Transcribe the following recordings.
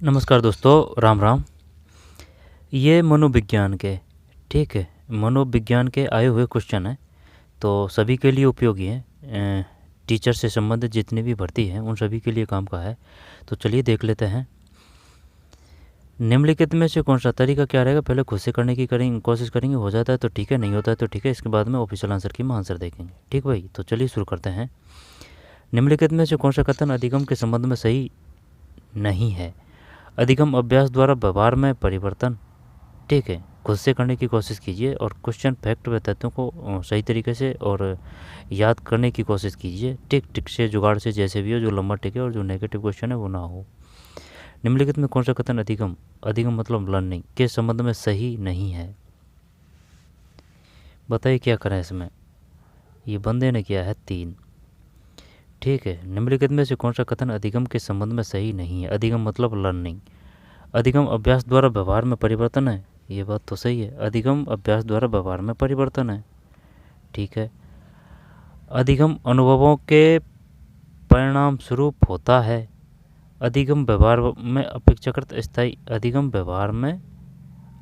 नमस्कार दोस्तों, राम राम। ये मनोविज्ञान के, ठीक है, मनोविज्ञान के आए हुए क्वेश्चन हैं, तो सभी के लिए उपयोगी हैं। टीचर से संबंधित जितनी भी भर्ती हैं उन सभी के लिए काम का है। तो चलिए देख लेते हैं। निम्नलिखित में से कौन सा तरीका क्या रहेगा? पहले खुद से करने की कोशिश करेंगे, हो जाता है तो ठीक है, नहीं होता है तो ठीक है। इसके बाद में ऑफिशियल आंसर की आंसर देखेंगे। ठीक भाई, तो चलिए शुरू करते हैं। निम्नलिखित में से कौन सा कथन अधिगम के संबंध में सही नहीं है? अधिगम अभ्यास द्वारा व्यवहार में परिवर्तन, ठीक है, खुद से करने की कोशिश कीजिए और क्वेश्चन फैक्ट व तथ्यों को सही तरीके से और याद करने की कोशिश कीजिए। टिक टिक से, जुगाड़ से, जैसे भी हो, जो लंबा टिके और जो नेगेटिव क्वेश्चन है वो ना हो। निम्नलिखित में कौन सा कथन अधिगम, अधिगम मतलब लर्निंग, के संबंध में सही नहीं है? बताइए क्या करें इसमें। ये बंदे ने किया है 3। ठीक है, निम्नलिखित में से कौन सा कथन अधिगम के संबंध में सही नहीं है? अधिगम मतलब लर्निंग। अधिगम अभ्यास द्वारा व्यवहार में परिवर्तन है, ये बात तो सही है। अधिगम अभ्यास द्वारा व्यवहार में परिवर्तन है, ठीक है। अधिगम अनुभवों के परिणाम स्वरूप होता है। अधिगम व्यवहार में अपेक्षाकृत स्थायी, अधिगम व्यवहार में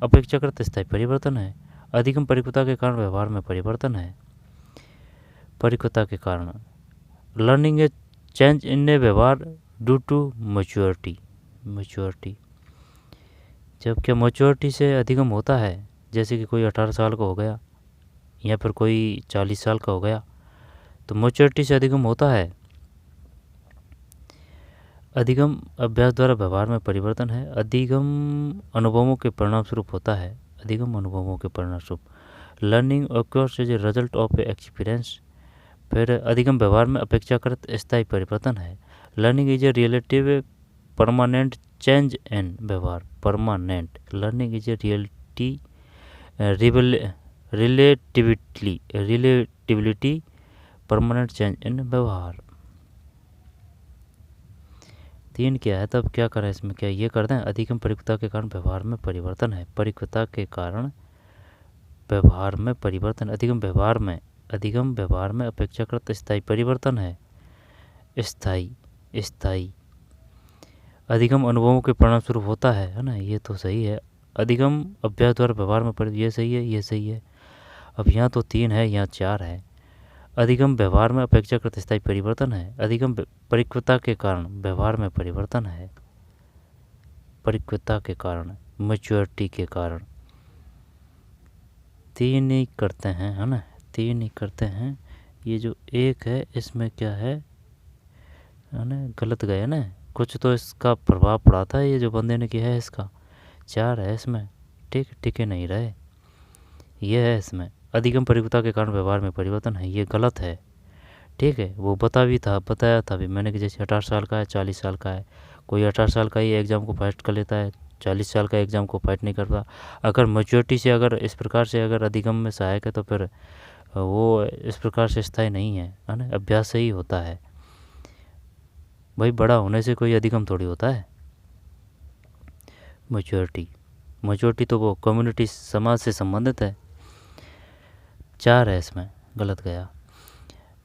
अपेक्षाकृत स्थायी परिवर्तन है। अधिगम परिपक्वता के कारण व्यवहार में परिवर्तन है। परिपक्वता के कारण लर्निंग ए चेंज इन ए व्यवहार ड्यू टू मैच्योरिटी। मैच्योरिटी, जब क्या मैच्योरिटी से अधिगम होता है, जैसे कि कोई 18 साल का हो गया या फिर कोई 40 साल का हो गया, तो मैच्योरिटी से अधिगम होता है। अधिगम अभ्यास द्वारा व्यवहार में परिवर्तन है। अधिगम अनुभवों के परिणाम स्वरूप होता है। अधिगम अनुभवों के परिणाम स्वरूप learning occurs as a result of a experience. फिर अधिगम व्यवहार में अपेक्षाकृत स्थायी परिवर्तन है। Learning is a relative permanent change in व्यवहार। Permanent learning is a relativity permanent change in व्यवहार। 3 क्या है, तब क्या करें इसमें? क्या ये कर दें? अधिगम परिपक्वता के कारण व्यवहार में परिवर्तन है। परिपक्वता के कारण व्यवहार में परिवर्तन। अधिगम व्यवहार में अपेक्षाकृत स्थायी परिवर्तन है। स्थायी, स्थायी। अधिगम अनुभवों के परिणाम स्वरूप होता है ना, ये तो सही है। अधिगम अभ्यास द्वारा व्यवहार में ये सही है, ये सही है। अब यहाँ तो 3 है, यहाँ 4 है। अधिगम व्यवहार में अपेक्षाकृत स्थायी परिवर्तन है। अधिगम परिपक्वता के कारण व्यवहार में परिवर्तन है। परिपक्वता के कारण, मैच्योरिटी के कारण। 3 ही करते हैं, है ना, 3 ही करते हैं। ये जो 1 है इसमें क्या है ना, गलत गया ना, कुछ तो इसका प्रभाव पड़ा था, ये जो बंदे ने किया है इसका। 4 है इसमें, ठीक, टिके नहीं रहे। ये है इसमें अधिगम परिपक्वता के कारण व्यवहार में परिवर्तन है, ये गलत है। ठीक है, वो बताया था भी मैंने कि जैसे 18 साल का है, 40 साल का है, कोई 18 साल का ही एग्ज़ाम को फाइट कर लेता है, 40 साल का एग्ज़ाम को फाइट नहीं करता। अगर मैच्योरिटी से, अगर इस प्रकार से अगर अधिगम में सहायक है तो फिर वो इस प्रकार से स्थायी नहीं है ना, अभ्यास से ही होता है। भाई बड़ा होने से कोई अधिगम थोड़ी होता है। मैच्योरिटी तो वो कम्युनिटी, समाज से संबंधित है। 4 है इसमें, गलत गया।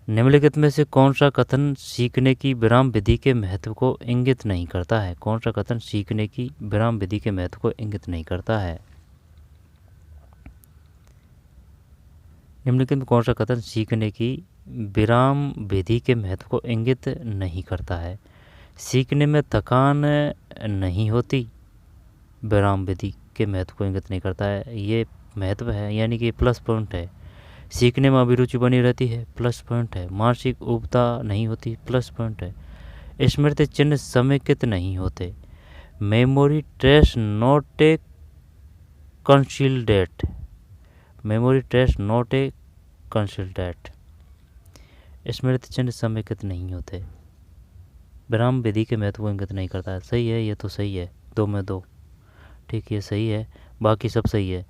निम्नलिखित में से कौन सा कथन सीखने की विराम विधि के महत्व को इंगित नहीं करता है? कौन सा कथन सीखने की विराम विधि के महत्व को इंगित नहीं करता है? निम्नलिखित में कौन सा कथन सीखने की विराम विधि के महत्व को इंगित नहीं करता है? सीखने में थकान नहीं होती, विराम विधि के महत्व को इंगित नहीं करता है, ये महत्व है, यानी कि प्लस पॉइंट है। सीखने में अभिरुचि बनी रहती है, प्लस पॉइंट है। मानसिक उबता नहीं होती, प्लस पॉइंट है। स्मृति चिन्ह समेकित नहीं होते। Memory trace not a consolidate. Memory trace not a consolidate. स्मृति चिन्ह समेकित नहीं होते, विराम विधि के महत्व को इंगित नहीं करता है। सही है, ये तो सही है, 2 में 2, ठीक, ये सही है, बाकी सब सही है।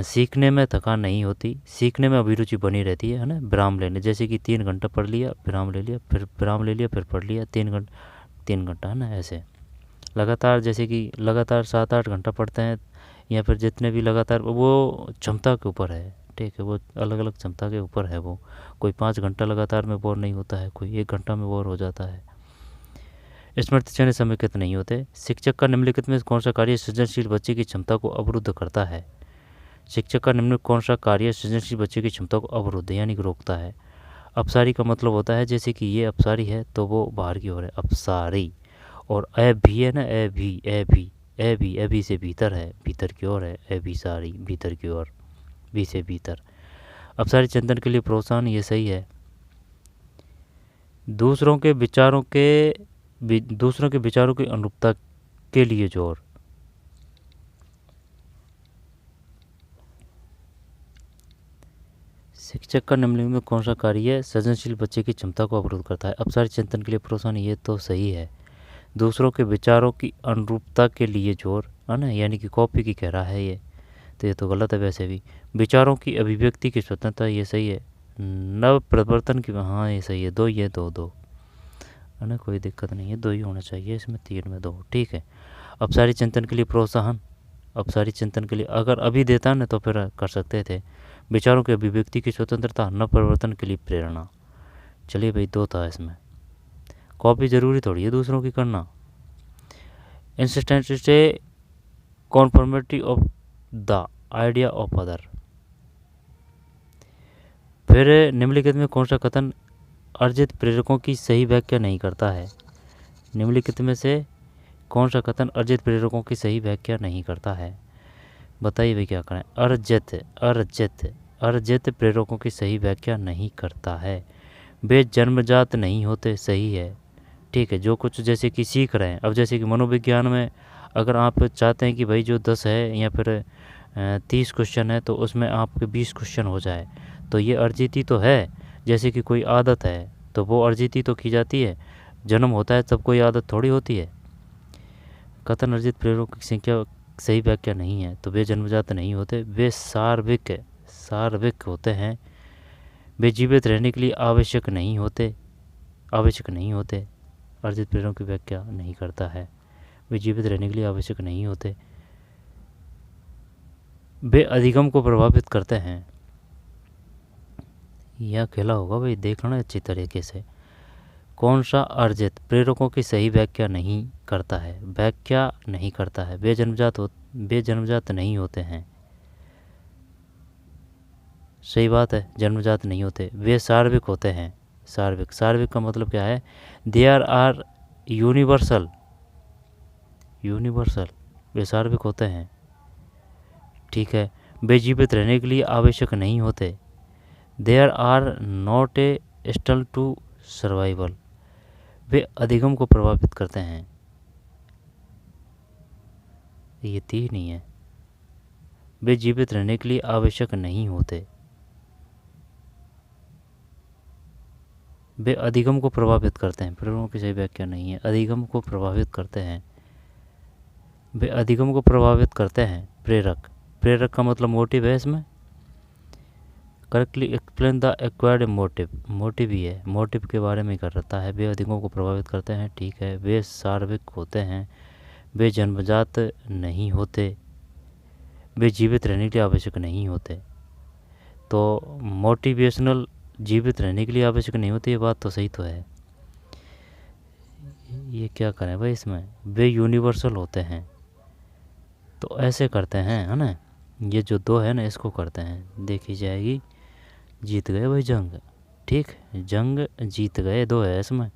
सीखने में थकान नहीं होती, सीखने में अभिरुचि बनी रहती है ना, विराम लेने, जैसे कि 3 घंटा पढ़ लिया, विराम ले लिया, फिर विराम ले लिया, फिर पढ़ लिया, 3 घंटा है ना, ऐसे लगातार, जैसे कि लगातार 7-8 घंटा पढ़ते हैं, या फिर जितने भी लगातार, वो क्षमता के ऊपर है, ठीक है, वो अलग अलग क्षमता के ऊपर है। वो कोई 5 घंटा लगातार में बोर नहीं होता है, कोई 1 घंटा में बोर हो जाता है। स्मृति क्षण समेकित नहीं होते। शिक्षक का निम्नलिखित में कौन सा कार्य सृजनशील बच्चे की क्षमता को अवरुद्ध करता है? शिक्षक का निम्नलिखित कौन सा कार्य सृजनशील बच्चे की क्षमता को अवरुद्ध यानी कि रोकता है? अपसारी का मतलब होता है जैसे कि ये अपसारी है तो वो बाहर की ओर है, अपसारी। और भी है ना, अभी से भीतर है, भीतर की ओर है, अभिसारी भीतर की ओर, भी से भीतर। अपसारी चिंतन के लिए प्रोत्साहन, ये सही है। दूसरों के विचारों की अनुरूपता के लिए जोर, शिक्षक का निम्नलिखित में कौन सा कार्य सृजनशील बच्चे की क्षमता को अवरुद्ध करता है? अपसारी चिंतन के लिए प्रोत्साहन, ये तो सही है। दूसरों के विचारों की अनुरूपता के लिए जोर, है ना, यानी कि कॉपी की कह रहा है ये, तो ये तो गलत है वैसे भी। विचारों की अभिव्यक्ति की स्वतंत्रता, ये सही है। नव प्रवर्तन की, हाँ ये सही है। दो, ये दो है ना, कोई दिक्कत नहीं है, दो ही होना चाहिए इसमें, 3 में 2, ठीक है। अपसारी चिंतन के लिए प्रोत्साहन, अपसारी चिंतन के लिए अगर अभी देता ना तो फिर कर सकते थे। विचारों की अभिव्यक्ति की स्वतंत्रता, नव परिवर्तन के लिए प्रेरणा। चलिए भाई, 2 था इसमें। कॉपी ज़रूरी थोड़ी है दूसरों की करना। इंसिस्टेंस से conformity of the idea of other. फिर निम्नलिखित में कौन सा कथन अर्जित प्रेरकों की सही व्याख्या नहीं करता है? निम्नलिखित में से कौन सा कथन अर्जित प्रेरकों की सही व्याख्या नहीं करता है? बताइए भाई क्या करें। अर्जित प्रेरकों की सही व्याख्या नहीं करता है। वे जन्मजात नहीं होते, सही है, ठीक है। जो कुछ जैसे कि सीख रहे हैं, अब जैसे कि मनोविज्ञान में अगर आप चाहते हैं कि भाई जो 10 है या फिर 30 क्वेश्चन है तो उसमें आपके 20 क्वेश्चन हो जाए, तो ये अर्जित ही तो है। जैसे कि कोई आदत है तो वो अर्जित ही तो की जाती है। जन्म होता है तब कोई आदत थोड़ी होती है। कथन अर्जित प्रेरकों की संख्या सही व्याख्या नहीं है, तो वे जन्मजात नहीं होते, वे सार्विक होते हैं। वे जीवित रहने के लिए आवश्यक नहीं होते। अर्जित प्रेरकों की व्याख्या नहीं करता है। वे जीवित रहने के लिए आवश्यक नहीं होते। वे अधिगम को प्रभावित करते हैं। यह खेला होगा भाई, देख लेना अच्छी तरीके से। कौन सा अर्जित प्रेरकों की सही व्याख्या नहीं करता है? वे जन्मजात नहीं होते हैं, सही बात है, जन्मजात नहीं होते। वे सार्विक होते हैं। सार्विक का मतलब क्या है? देयर आर यूनिवर्सल, वे सार्विक होते हैं, ठीक है। वे जीवित रहने के लिए आवश्यक नहीं होते। There are not essential to survival. वे अधिगम को प्रभावित करते हैं, ये 3 नहीं है। वे जीवित रहने के लिए आवश्यक नहीं होते। वे अधिगम को प्रभावित करते हैं, प्रेरकों की सही व्याख्या नहीं है। अधिगम को प्रभावित करते हैं, वे अधिगम को प्रभावित करते हैं। प्रेरक का मतलब मोटिव है इसमें। Correctly explain the acquired motive ही है, मोटिव के बारे में कर रहता है। वे अधिगम को प्रभावित करते हैं, ठीक है। वे सार्विक होते हैं। वे जन्मजात नहीं होते। वे जीवित रहने के लिए आवश्यक नहीं होते। तो मोटिवेशनल जीवित रहने के लिए आवश्यक नहीं होती, ये बात तो सही तो है। ये क्या करें भाई इसमें? वे यूनिवर्सल होते हैं, तो ऐसे करते हैं, है ना। ये जो 2 है ना, इसको करते हैं, देखी जाएगी। जीत गए भाई जंग, ठीक, जंग जीत गए। 2 है इसमें।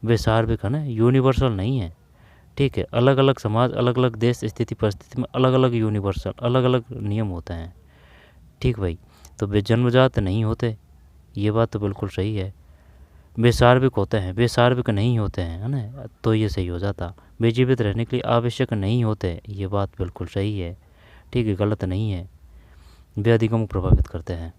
वे सार्विक है ना, यूनिवर्सल नहीं है, ठीक है। अलग अलग समाज, अलग अलग देश, स्थिति परिस्थिति में अलग अलग यूनिवर्सल, अलग अलग नियम होते हैं, ठीक भाई। तो वे जन्मजात नहीं होते, ये बात तो बिल्कुल सही है। वे सार्विक होते हैं, वे सार्विक नहीं होते हैं, है ना, तो ये सही हो जाता। वे जीवित रहने के लिए आवश्यक नहीं होते, ये बात बिल्कुल सही है, ठीक है, गलत नहीं है। वे अधिगम को प्रभावित करते हैं।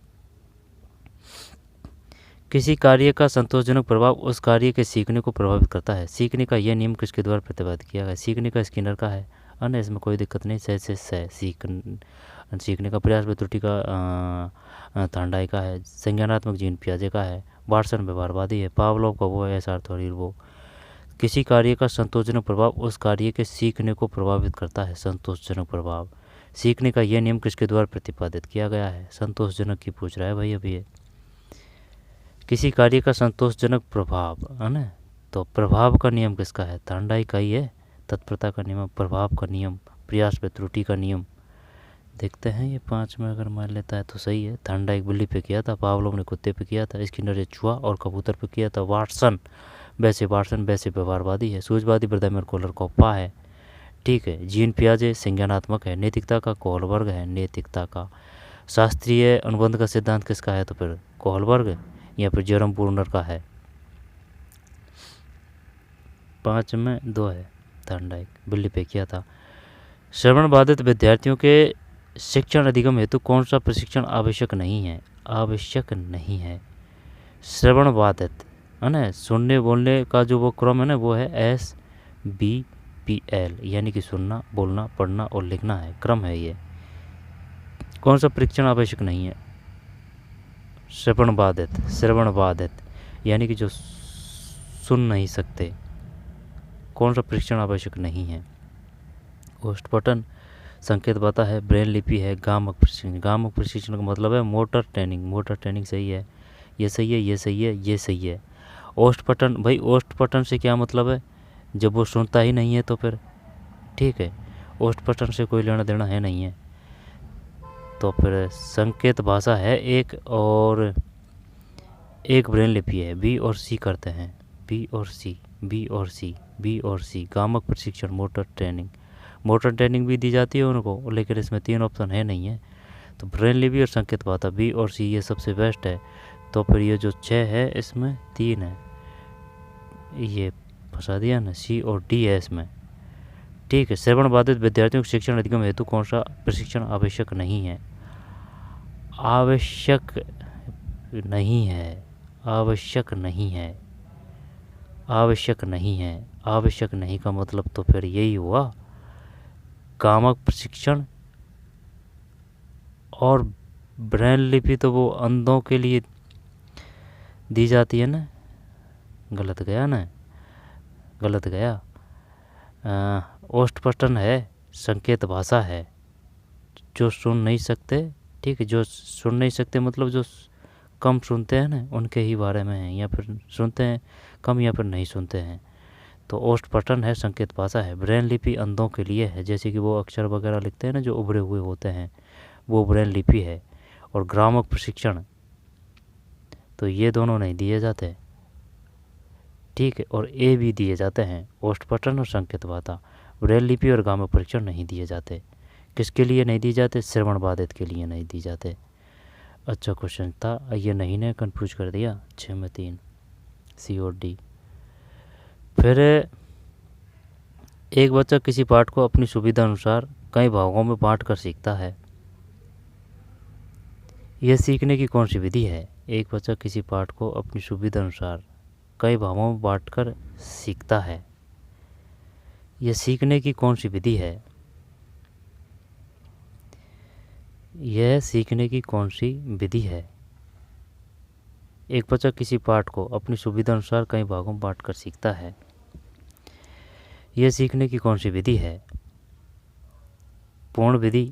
किसी कार्य का संतोषजनक प्रभाव उस कार्य के सीखने को प्रभावित करता है। सीखने का यह नियम किसके द्वारा प्रतिपादित किया गया? सीखने का स्किनर का है ना, इसमें कोई दिक्कत नहीं। सीखने का प्रयास व त्रुटि का थांडाई का है। संज्ञानात्मक जीन पियाजे का है। वाटसन व्यवहारवादी है। पावलोव का वो है, सार्थोरीर वो। किसी कार्य का संतोषजनक प्रभाव उस कार्य के सीखने को प्रभावित करता है। संतोषजनक प्रभाव, सीखने का यह नियम किसके द्वारा प्रतिपादित किया गया है? संतोषजनक की पूछ रहा है भाई अभी ये। किसी कार्य का संतोषजनक प्रभाव, है ना, तो प्रभाव का नियम किसका है? थार्नडाइक का ही है। तत्परता का नियम, प्रभाव का नियम, प्रयास पे त्रुटि का नियम। देखते हैं ये 5 में अगर मान लेता है तो सही है। थार्नडाइक बिल्ली पे किया था, पावलोव ने कुत्ते पे किया था, स्किनर ने चूहा और कबूतर पे किया था, वाटसन वैसे व्यवहारवादी है, सूझवादी ब्रदामर कोलर कॉप्पा है। ठीक है। जीन पियाजे संज्ञानात्मक है। नैतिकता का कोहलबर्ग है। नैतिकता का शास्त्रीय अनुबंध का सिद्धांत किसका है? तो फिर कोहलबर्ग या फिर जेरम पूर्नर का है। 5 में 2 है। थार्नडाइक बिल्ली पे किया था। श्रवण बाधित विद्यार्थियों के शिक्षण अधिगम हेतु कौन सा प्रशिक्षण आवश्यक नहीं है? आवश्यक नहीं है। श्रवण बाधित है ना, सुनने बोलने का जो वो क्रम है ना, वो है SBPL, यानी कि सुनना, बोलना, पढ़ना और लिखना है, क्रम है ये। कौन सा प्रशिक्षण आवश्यक नहीं है? श्रवण बाधित यानी कि जो सुन नहीं सकते, कौन सा प्रशिक्षण आवश्यक नहीं है? ओष्ठपटन, संकेत पता है, ब्रेन लिपि है, गामक प्रशिक्षण। गामक प्रशिक्षण का मतलब है मोटर ट्रेनिंग सही है, ये सही है, ये सही है, ये सही है। ओष्ठपटन, भाई ओष्ठपटन से क्या मतलब है? जब वो सुनता ही नहीं है तो फिर ठीक है, ओष्ठपटन से कोई लेना देना है नहीं है। तो फिर संकेत भाषा है एक, और एक ब्रेन लिपि है। बी और सी करते हैं, बी और सी। गामक प्रशिक्षण, मोटर ट्रेनिंग भी दी जाती है उनको, लेकिन इसमें 3 ऑप्शन है नहीं है। तो ब्रेन लिपि और संकेत भाषा, बी और सी, ये सबसे बेस्ट है। तो फिर ये जो 6 है इसमें 3 है, ये फंसा दिया ना, सी और डी है इसमें। ठीक है। श्रवण बाधित विद्यार्थियों को शिक्षण अधिगम हेतु कौन सा प्रशिक्षण आवश्यक नहीं है? आवश्यक नहीं है। आवश्यक नहीं का मतलब तो फिर यही हुआ, गामक प्रशिक्षण और ब्रेन लिपि तो वो अंधों के लिए दी जाती है ना। गलत गया। ओष्ठपटन है, संकेत भाषा है, जो सुन नहीं सकते। ठीक है, जो सुन नहीं सकते मतलब जो कम सुनते हैं ना, उनके ही बारे में है, या फिर सुनते हैं कम या फिर नहीं सुनते हैं। तो ओष्ठपटन है, संकेत भाषा है। ब्रेन लिपि अंधों के लिए है, जैसे कि वो अक्षर वगैरह लिखते हैं ना, जो उभरे हुए होते हैं, वो ब्रेन लिपि है। और ग्रामक प्रशिक्षण, तो ये दोनों नहीं दिए जाते। ठीक है। और ए भी दिए जाते हैं, ओष्ठपटन और संकेत भाषा। ब्रेन लिपि और गामक प्रशिक्षण नहीं दिए जाते। किसके लिए नहीं दिए जाते? श्रवण बाधित के लिए नहीं दी जाते। अच्छा क्वेश्चन था ये, नहीं ने कंफ्यूज कर दिया। 6 में 3, सी और डी। फिर एक बच्चा किसी पाठ को अपनी सुविधा अनुसार कई भागों में बांट कर सीखता है, यह सीखने की कौन सी विधि है? एक बच्चा किसी पाठ को अपनी सुविधा अनुसार कई भागों में बांट कर सीखता है, यह सीखने की कौन सी विधि है? यह सीखने की कौन सी विधि है? एक बच्चा किसी पाठ को अपनी सुविधा अनुसार कई भागों में बांट कर सीखता है, यह सीखने की कौन सी विधि है? पूर्ण विधि,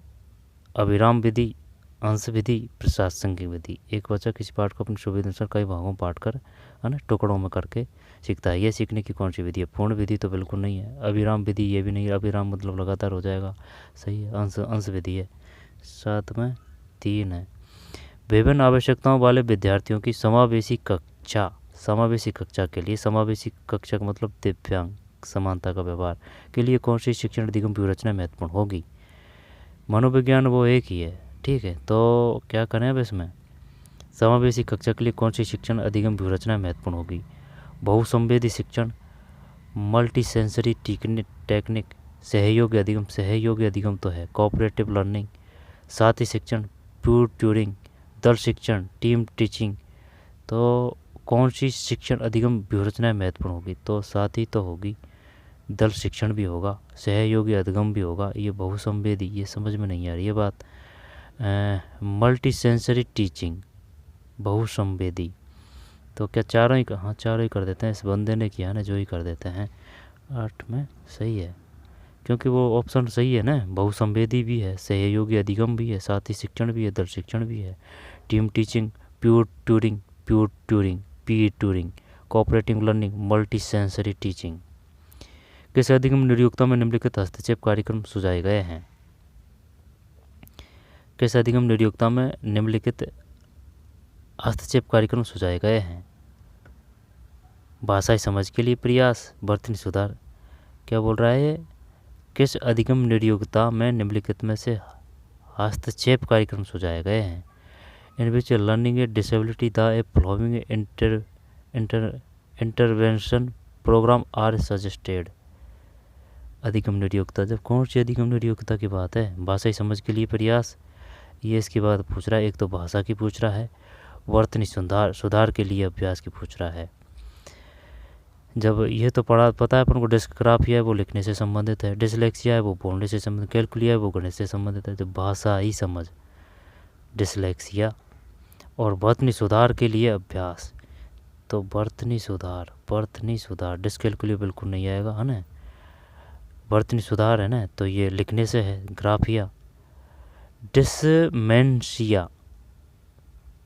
अविराम विधि, अंश विधि, प्रशासनिक विधि। एक बच्चा किसी पाठ को अपनी सुविधा अनुसार कई भागों में बांट कर, है ना, टुकड़ों में करके सीखता है, यह सीखने की कौन सी विधि है? पूर्ण विधि तो बिल्कुल नहीं है। अविराम विधि ये भी नहीं है, अविराम मतलब लगातार हो जाएगा, सही है। अंश विधि है। 7 में 3 है। विभिन्न आवश्यकताओं वाले विद्यार्थियों की समावेशी कक्षा के लिए, समावेशी कक्षा का मतलब दिव्यांग, समानता का व्यवहार के लिए कौन सी शिक्षण अधिगम व्यूहरचना महत्वपूर्ण होगी? मनोविज्ञान वो एक ही है। ठीक है, तो क्या करें अब इसमें? समावेशी कक्षा के लिए कौन सी शिक्षण अधिगम व्यूहरचना महत्वपूर्ण होगी? बहुसंवेदी शिक्षण, मल्टी सेंसरी टेक्निक, सहयोगी अधिगम तो है, कोऑपरेटिव लर्निंग, साथी शिक्षण, प्यूर ट्यूरिंग, दल शिक्षण, टीम टीचिंग। तो कौन सी शिक्षण अधिगम व्यूहरचना महत्वपूर्ण होगी? तो साथी तो होगी, दल शिक्षण भी होगा, सहयोगी अधिगम भी होगा, ये बहुसंवेदी, ये समझ में नहीं आ रही है बात। मल्टी सेंसरी टीचिंग, बहुसंवेदी, तो क्या चारों ही? हाँ, चारों ही कर देते हैं। इस बंदे ने किया ना, जो ही कर देते हैं। 8 में सही है, क्योंकि वो ऑप्शन सही है ना, बहुसंवेदी भी है, सहयोगी अधिगम भी है, साथी शिक्षण भी है, दल शिक्षण भी है, team teaching, pure Turing, P Turing, cooperative learning, multi sensory teaching. किस अधिगम नियोक्ता में निम्नलिखित हस्तक्षेप कार्यक्रम सुझाए गए हैं? किस अधिगम नियोक्ता में निम्नलिखित हस्तक्षेप कार्यक्रम सुझाए गए हैं? भाषाई समझ के लिए प्रयास, वर्तनी सुधार। क्या बोल रहा है? किस अधिगम नियोक्ता में निम्नलिखित में से हस्तक्षेप कार्यक्रम सुझाए गए हैं? In which learning a disability the a following intervention program are suggested. अधिगम नियोक्ता, जब कौन सी अधिगम नियोक्ता की बात है? भाषाई समझ के लिए प्रयास, ये इसकी बात पूछ रहा है। एक तो भाषा की पूछ रहा है, वर्तनी सुधार के लिए अभ्यास की पूछ रहा है। जब ये तो पता है अपन को, डिस्ग्राफिया है वो लिखने से संबंधित है, डिसलेक्सिया है वो बोलने से संबंधित, कैलकुलिया है वो गणित से संबंधित है। तो भाषा ही समझ, डिसलेक्सिया और वर्तनी सुधार के लिए अभ्यास। तो वर्तनी सुधार डिसकैलकुलिया बिल्कुल नहीं आएगा, है ना। वर्तनी सुधार है ना, तो ये लिखने से है। ग्राफिया, डिसमेंशिया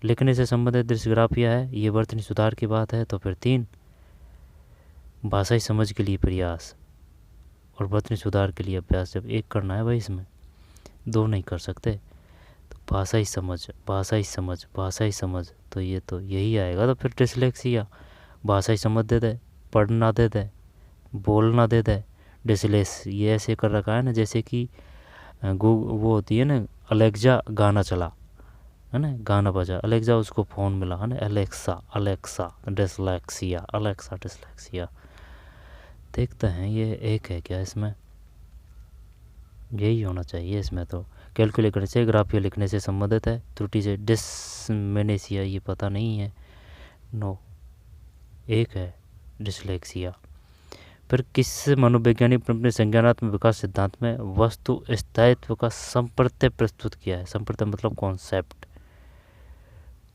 लिखने से संबंधित डिस्ग्राफिया है, ये वर्तनी सुधार की बात है। तो फिर 3 भाषाई समझ के लिए प्रयास और वर्तनी सुधार के लिए अभ्यास। जब एक करना है भाई, इसमें 2 नहीं कर सकते। तो भाषाई समझ, तो ये तो यही आएगा। तो फिर डिसलेक्सिया, भाषाई समझ दे दे, पढ़ना दे दे, बोलना दे दे। डिसलेस ये ऐसे कर रखा है ना, जैसे कि वो होती है ना, अलेक्सा गाना चला, है ना, गाना बजा, अलेक्सा उसको फ़ोन मिला, है ना, अलेक्सा डिसलेक्सिया। देखते हैं ये एक है क्या इसमें, यही होना चाहिए इसमें। तो कैलकुलेट करने से, ग्राफिया लिखने से संबंधित है, त्रुटि से डिसमेनेसिया ये पता नहीं है, नो, एक है डिसलेक्सिया। फिर किस मनोवैज्ञानिक अपने संज्ञानात्मक विकास सिद्धांत में वस्तु स्थायित्व का संप्रत्यय प्रस्तुत किया है? संप्रत्यय मतलब कॉन्सेप्ट।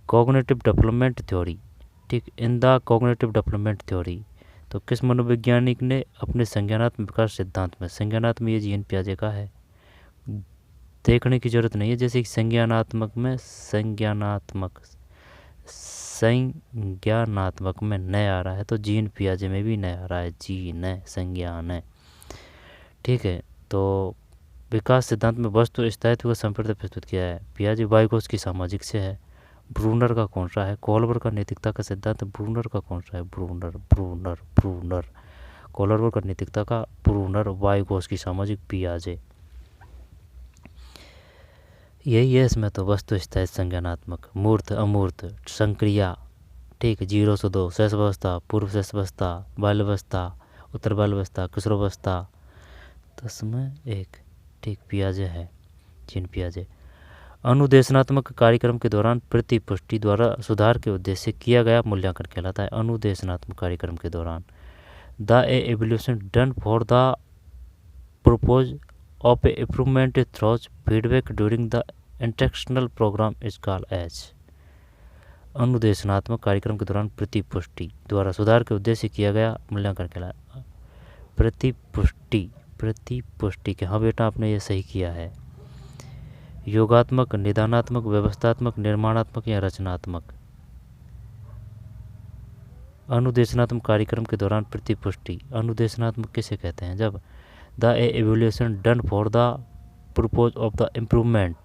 कॉग्निटिव डेवलपमेंट थ्योरी, ठीक, in the cognitive development theory. तो किस मनोवैज्ञानिक ने अपने संज्ञानात्मक विकास सिद्धांत में, संज्ञानात्मक ये जीन पियाजे का है, देखने की जरूरत नहीं है। जैसे कि संज्ञानात्मक में न आ रहा है, तो जीन पियाजे में भी न आ रहा है, जीन संज्ञान है, ठीक है। तो विकास सिद्धांत में वस्तु स्थायित्व का संप्रत्यय प्रस्तुत किया है। पियाजे वाइगोस की सामाजिक से है। ब्रूनर का कौन सा है? कोलबर का नैतिकता का सिद्धांत ब्रूनर का कौन सा है? ब्रूनर कोलबर का नैतिकता का, ब्रूनर वाइगोस की सामाजिक, पियाजे। यही है इसमें। तो वस्तु स्थायित्व संज्ञानात्मक, मूर्त अमूर्त, संक्रिया, ठीक, 0 से 2, शेष अवस्था, पूर्व शेष अवस्था, बाल्यावस्था, उत्तर बाल्यावस्था, किशोरावस्था। तो इसमें 1, ठीक, पियाजे है, जीन पियाजे। अनुदेशनात्मक कार्यक्रम के दौरान प्रतिपुष्टि द्वारा सुधार के उद्देश्य से किया गया मूल्यांकन कहलाता है। अनुदेशनात्मक कार्यक्रम के दौरान the evaluation done for the purpose of a improvement through feedback during the instructional programme is called as. अनुदेशनात्मक कार्यक्रम के दौरान प्रतिपुष्टि द्वारा सुधार के उद्देश्य से किया गया मूल्यांकन कहलाता है। प्रतिपुष्टि के, हाँ बेटा आपने ये सही किया है। योगात्मक, निदानात्मक, व्यवस्थात्मक, निर्माणात्मक या रचनात्मक। अनुदेशनात्मक कार्यक्रम के दौरान प्रतिपुष्टि, अनुदेशनात्मक किसे कहते हैं? जब the evaluation done for the purpose of the improvement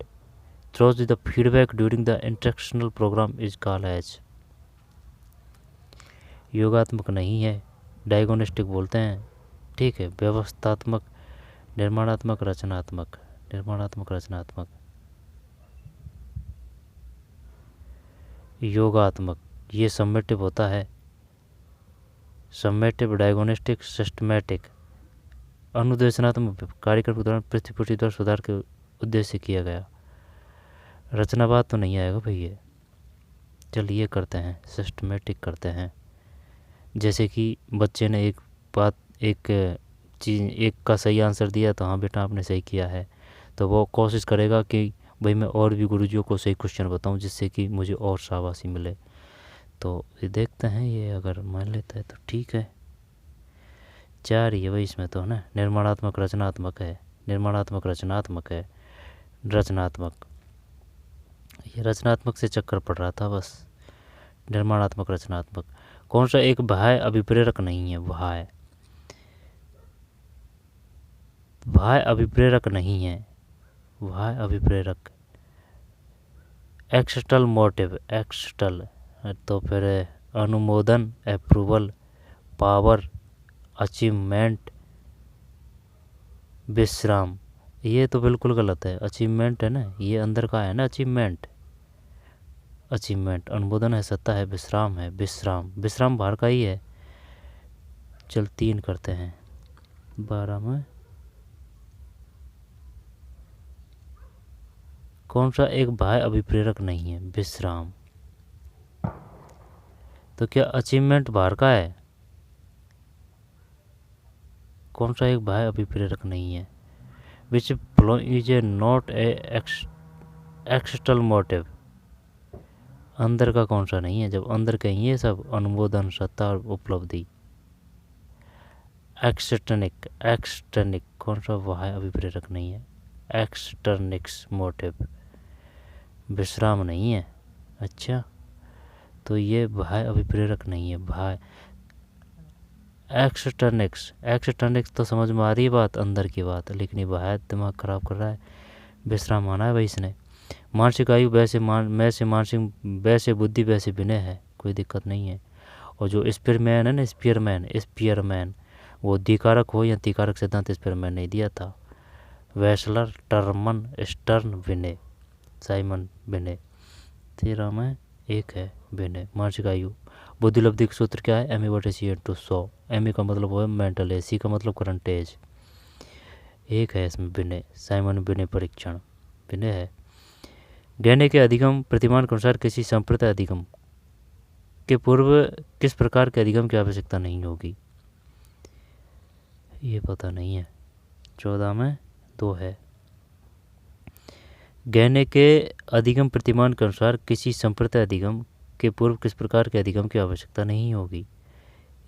through the feedback during the instructional programme is called as. योगात्मक नहीं है, डायग्नोस्टिक बोलते हैं, ठीक है। व्यवस्थात्मक, निर्माणात्मक, रचनात्मक, योगात्मक ये समेटिव होता है, समेटिव, डायग्नोस्टिक, सिस्टमैटिक। अनुदेशनात्मक कार्यक्रम के दौरान प्रतिपुष्टि द्वारा सुधार के उद्देश्य से किया गया। रचनावाद तो नहीं आएगा भैया। चलिए करते हैं, सिस्टमैटिक करते हैं। जैसे कि बच्चे ने एक चीज़ एक का सही आंसर दिया, तो हाँ बेटा आपने सही किया है, तो वो कोशिश करेगा कि भाई मैं और भी गुरुजियों को सही क्वेश्चन बताऊं, जिससे कि मुझे और शाबाशी मिले। तो ये देखते हैं, ये अगर मान लेता है तो ठीक है। 4 ही है भाई इसमें तो, है ना। निर्माणात्मक, रचनात्मक है, रचनात्मक, ये रचनात्मक से चक्कर पड़ रहा था बस। निर्माणात्मक, रचनात्मक। कौन सा एक बाह्य अभिप्रेरक नहीं है? बाह्य अभिप्रेरक नहीं है, बाह्य अभिप्रेरक। एक्सटर्नल मोटिव, एक्सटर्नल तो फिर अनुमोदन, अप्रूवल, पावर, अचीवमेंट, विश्राम। ये तो बिल्कुल गलत है, अचीवमेंट है ना, ये अंदर का है ना अचीवमेंट। अनुमोदन है, सत्ता है, विश्राम है, विश्राम बाहर का ही है। चल 3 करते हैं। 12 में कौन सा एक बाह्य अभिप्रेरक नहीं है? विश्राम। तो क्या अचीवमेंट बाहर का है? कौन सा एक बाह्य अभिप्रेरक नहीं है? Which is a not a external motive. अंदर का कौन सा नहीं है? जब अंदर का ही है सब, अनुमोदन, सत्ता और उपलब्धि। एक्सटर्निक कौन सा बाह्य अभिप्रेरक नहीं है? एक्सटर्निक्स मोटिव, विश्राम नहीं है। अच्छा, तो ये बाह्य अभिप्रेरक नहीं है। बाह्य एक्सटर्निक्स तो समझ में आ रही है बात, अंदर की बात, लेकिन ये बाह्य दिमाग खराब कर रहा है। विश्राम माना है भाई इसने। मानसिक आयु वैसे मानसिक, वैसे बुद्धि वैसे विनय है, कोई दिक्कत नहीं है। और जो स्पीयरमैन है ना, स्पीयरमैन वो द्विकारक हो या त्रिकारक सिद्धांत स्पीयरमैन नहीं दिया था। वेसलर, टर्मन, स्टर्न, विनय, साइमन विनय। 13 में 1 है विनय। मानसिक आयु, बुद्धिलब्धि का सूत्र क्या है? ME/C/100। ME का मतलब है मेंटल एज, C का मतलब करंट एज। 1 है इसमें विनय, साइमन विनय परीक्षण, विनय है। गहने के अधिगम प्रतिमान के अनुसार किसी संप्रदाय अधिगम के पूर्व किस प्रकार के अधिगम की आवश्यकता नहीं होगी? ये पता नहीं है। 14 में 2 है। गहने के अधिगम प्रतिमान के अनुसार किसी संप्रदाय अधिगम के पूर्व किस प्रकार के अधिगम की आवश्यकता नहीं होगी?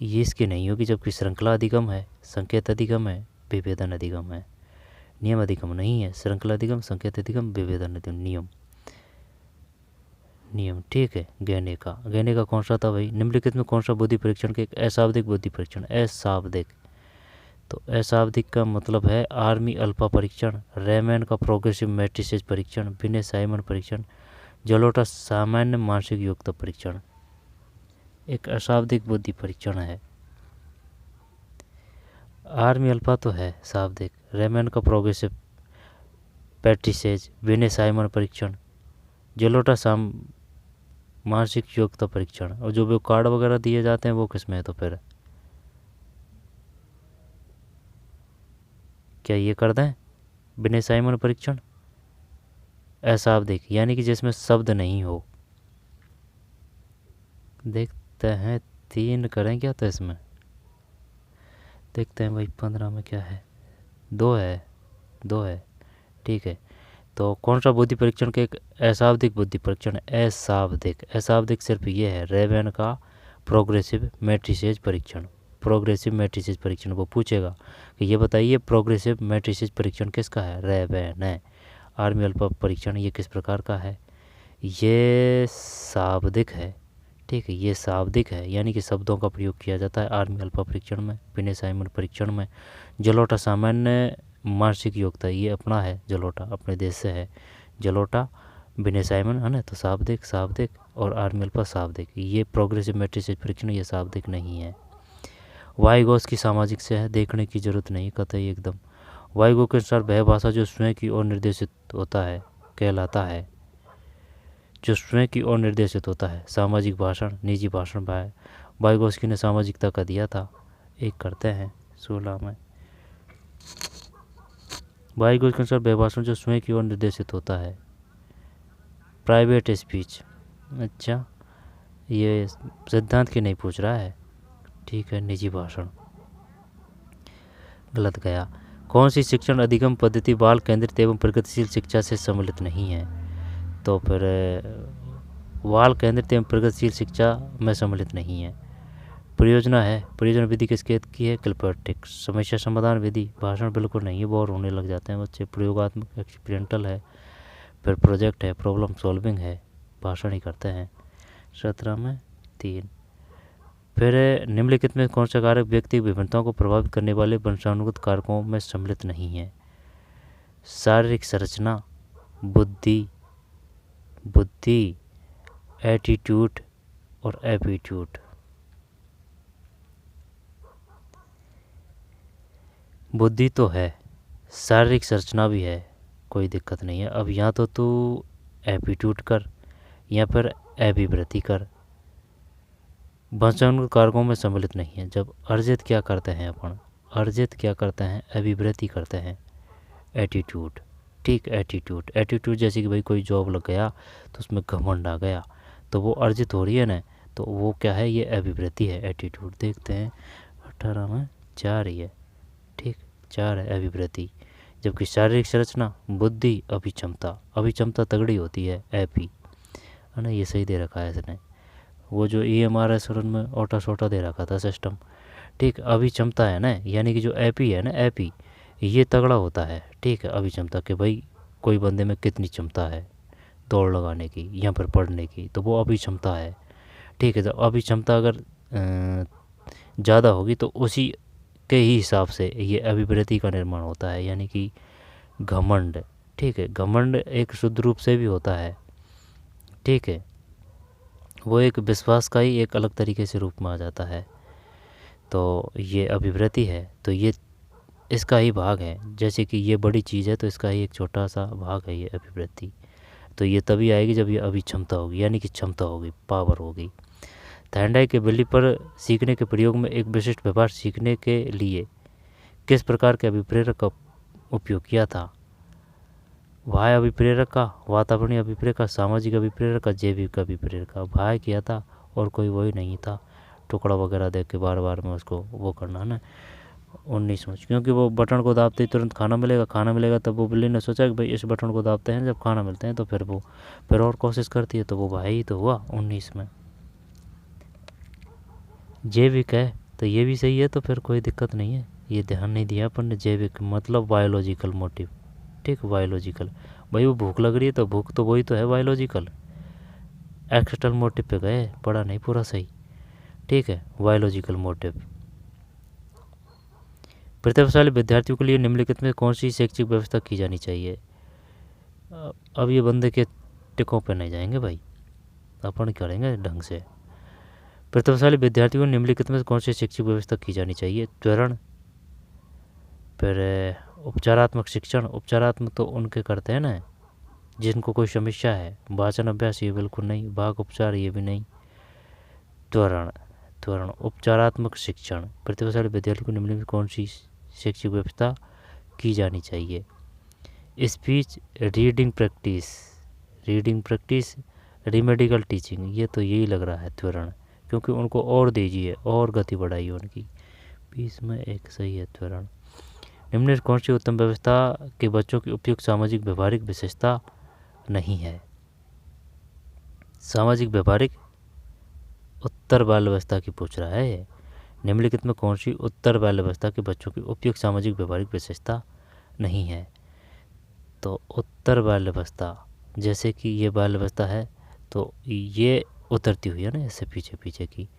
ये इसकी नहीं होगी, जबकि श्रृंखला अधिगम है, संकेत अधिगम है, विभेदन अधिगम है। नियम अधिगम नहीं है। श्रृंखला अधिगम, संकेत अधिगम, विभेदन अधिगम, नियम ठीक है। गहने का कौन सा था भाई? निम्नलिखित में कौन सा बुद्धि परीक्षण के एक अशाब्दिक बुद्धि परीक्षण? अशाब्दिक, तो अशाब्दिक का मतलब है आर्मी अल्फा परीक्षण, रेमैन का प्रोग्रेसिव मैट्रिसेस परीक्षण, विनय साइमन परीक्षण, जलोटा सामान्य मानसिक योग्यता परीक्षण। एक अशाब्दिक बुद्धि परीक्षण है। आर्मी अल्फा तो है शाब्दिक, रेमैन का प्रोग्रेसिव मैट्रिसेस, विनय साइमन परीक्षण, जलोटा मानसिक योग्यता परीक्षण। और जो भी कार्ड वगैरह दिए जाते हैं वो किसमें है? तो फिर क्या ये कर दें? विनय साइमन परीक्षण अशाब्दिक, यानी कि जिसमें शब्द नहीं हो। देखते हैं 3 करें क्या? तो इसमें देखते हैं भाई 15 में क्या है? 2 है ठीक है। तो कौन सा बुद्धि परीक्षण के एक अशाब्दिक बुद्धि परीक्षण? अशाब्दिक सिर्फ ये है, रेवेन का प्रोग्रेसिव मैट्रिसेस परीक्षण। वो पूछेगा कि ये बताइए प्रोग्रेसिव मैट्रिसेस परीक्षण किसका है? रेवेन है। आर्मी अल्फा परीक्षण ये किस प्रकार का है? ये शाब्दिक है, ठीक है, ये शाब्दिक है, यानी कि शब्दों का प्रयोग किया जाता है आर्मी अल्फा परीक्षण में, विनय साइमन परीक्षण में। जलोटा सामान्य मानसिक योग्यता ये अपना है, जलोटा अपने देश से है, जलोटा विनय साइमन है ना, तो शाब्दिक और आर्मी अल्फा शाब्दिक। ये प्रोग्रेसिव मैट्रिसेस परीक्षण ये शाब्दिक नहीं है। वाइगोस की सामाजिक से है, देखने की जरूरत नहीं कतई एकदम। वाइगो के अनुसार वह भाषा जो स्वयं की ओर निर्देशित होता है कहलाता है, जो स्वयं की ओर निर्देशित होता है। सामाजिक भाषण, निजी भाषण, वाइगोस्की ने सामाजिकता का दिया था। 1 करते हैं 16 में। वाइगोस्की के अनुसार वह भाषण जो स्वयं की ओर निर्देशित होता है, प्राइवेट स्पीच। अच्छा, ये सिद्धांत की नहीं पूछ रहा है, ठीक है, निजी भाषण गलत गया। कौन सी शिक्षण अधिगम पद्धति बाल केंद्रित एवं प्रगतिशील शिक्षा से सम्मिलित नहीं है? तो फिर बाल केंद्रित एवं प्रगतिशील शिक्षा में सम्मिलित नहीं है। प्रयोजन विधि किसके की है? किलपर्टिक। समस्या समाधान विधि, भाषण बिल्कुल नहीं है, बोर होने लग जाते हैं बच्चे। प्रयोगात्मक एक्सपेरिमेंटल है, फिर प्रोजेक्ट है, प्रॉब्लम सॉल्विंग है, भाषण ही करते हैं। 17 में 3। फिर निम्नलिखित में कौन सा कारक व्यक्ति की विभिन्नताओं को प्रभावित करने वाले वंशानुगत कारकों में सम्मिलित नहीं है? शारीरिक संरचना, बुद्धि, एटीट्यूड और एप्टीट्यूड। बुद्धि तो है, शारीरिक संरचना भी है, कोई दिक्कत नहीं है। अब या तो तू एप्टीट्यूड कर या फिर अभिवृत्ति कर, वंशानुगत कारकों में सम्मिलित नहीं है। जब अर्जित क्या करते हैं अपन, अर्जित क्या करते हैं, अभिवृत्ति करते हैं, एटीट्यूड। ठीक, एटीट्यूड जैसे कि भाई कोई जॉब लग गया तो उसमें घमंड आ गया, तो वो अर्जित हो रही है ना, तो वो क्या है, ये अभिवृत्ति है, एटीट्यूड। देखते हैं 18 में 4 ही है, ठीक, 4 है अभिवृत्ति। जबकि शारीरिक संरचना, बुद्धि, अभिक्षमता तगड़ी होती है, एपी, है ना, ये सही दे रखा है इसने। वो जो EMRS में ओटा सोटा दे रखा था सिस्टम, ठीक। अभिक्षमता है ना, यानी कि जो एपी है ना, एपी ये तगड़ा होता है, ठीक है। अभिक्षमता के भाई कोई बंदे में कितनी क्षमता है दौड़ लगाने की या फिर पढ़ने की, तो वो अभिक्षमता है, ठीक है। तो अभिक्षमता अगर ज़्यादा होगी तो उसी के ही हिसाब से ये अभिवृत्ति का निर्माण होता है, यानी कि घमंड, ठीक है। घमंड एक शुद्ध रूप से भी होता है, ठीक है, वो एक विश्वास का ही एक अलग तरीके से रूप में आ जाता है। तो ये अभिवृत्ति है, तो ये इसका ही भाग है। जैसे कि ये बड़ी चीज़ है तो इसका ही एक छोटा सा भाग है ये अभिवृत्ति। तो ये तभी आएगी जब ये अभिक्षमता होगी, यानी कि क्षमता होगी, पावर होगी। थैंडाई के बिल्ली पर सीखने के प्रयोग में एक विशिष्ट व्यवहार सीखने के लिए किस प्रकार के अभिप्रेरक का उपयोग किया था? बाह्य अभिप्रेरक का, वातावरणीय अभिप्रेरक का, सामाजिक अभिप्रेरक का, जैविक अभिप्रेरक का। बाह्य किया था और कोई वही नहीं था, टुकड़ा वगैरह देख के बार बार में उसको वो करना है ना। 19 में, क्योंकि वो बटन को दाबते ही तुरंत खाना मिलेगा, तब वो बिल्ली ने सोचा कि भाई इस बटन को दाबते हैं, जब खाना मिलते हैं तो फिर वो फिर और कोशिश करती है, तो वो भाई तो हुआ 19 में। जैविक है तो ये भी सही है, तो फिर कोई दिक्कत नहीं है, ये ध्यान नहीं दिया अपन ने। जैविक मतलब बायोलॉजिकल मोटिव, ठीक, बायोलॉजिकल। भाई वो भूख लग रही है तो भूख तो वही तो है, बायोलॉजिकल। एक्सटर्नल मोटिव पे गए, पढ़ा नहीं पूरा सही, ठीक है, बायोलॉजिकल मोटिव। प्रतिभाशाली विद्यार्थियों के लिए निम्नलिखित में कौन सी शैक्षिक व्यवस्था की जानी चाहिए? अब ये बंदे के टिकों पे नहीं जाएंगे भाई, अपन करेंगे ढंग से। प्रतिभाशाली विद्यार्थियों को निम्नलिखित में कौन सी शैक्षिक व्यवस्था की जानी चाहिए? त्वरण, फिर उपचारात्मक शिक्षण। उपचारात्मक तो उनके करते हैं ना जिनको कोई समस्या है। वाचन अभ्यास ये बिल्कुल नहीं, भाग उपचार ये भी नहीं। त्वरण उपचारात्मक शिक्षण। प्रतिभाशाली विद्यार्थी को निम्नलिखित में कौन सी शैक्षिक व्यवस्था की जानी चाहिए? Speech, reading practice, remedial teaching. ये तो यही लग रहा है त्वरण, क्योंकि उनको और दीजिए और गति बढ़ाइए उनकी। 20 में एक सही है त्वरण। निम्न कौन सी उत्तम व्यवस्था के बच्चों की उपयुक्त सामाजिक व्यवहारिक विशेषता नहीं है? सामाजिक व्यवहारिक उत्तर बाल व्यवस्था की पूछ रहा है। निम्नलिखित में कौन सी उत्तर बाल व्यवस्था के बच्चों की उपयुक्त सामाजिक व्यवहारिक विशेषता नहीं है? तो उत्तर बाल व्यवस्था, जैसे कि ये बाल व्यवस्था है तो ये उतरती हुई है ना इससे पीछे पीछे की।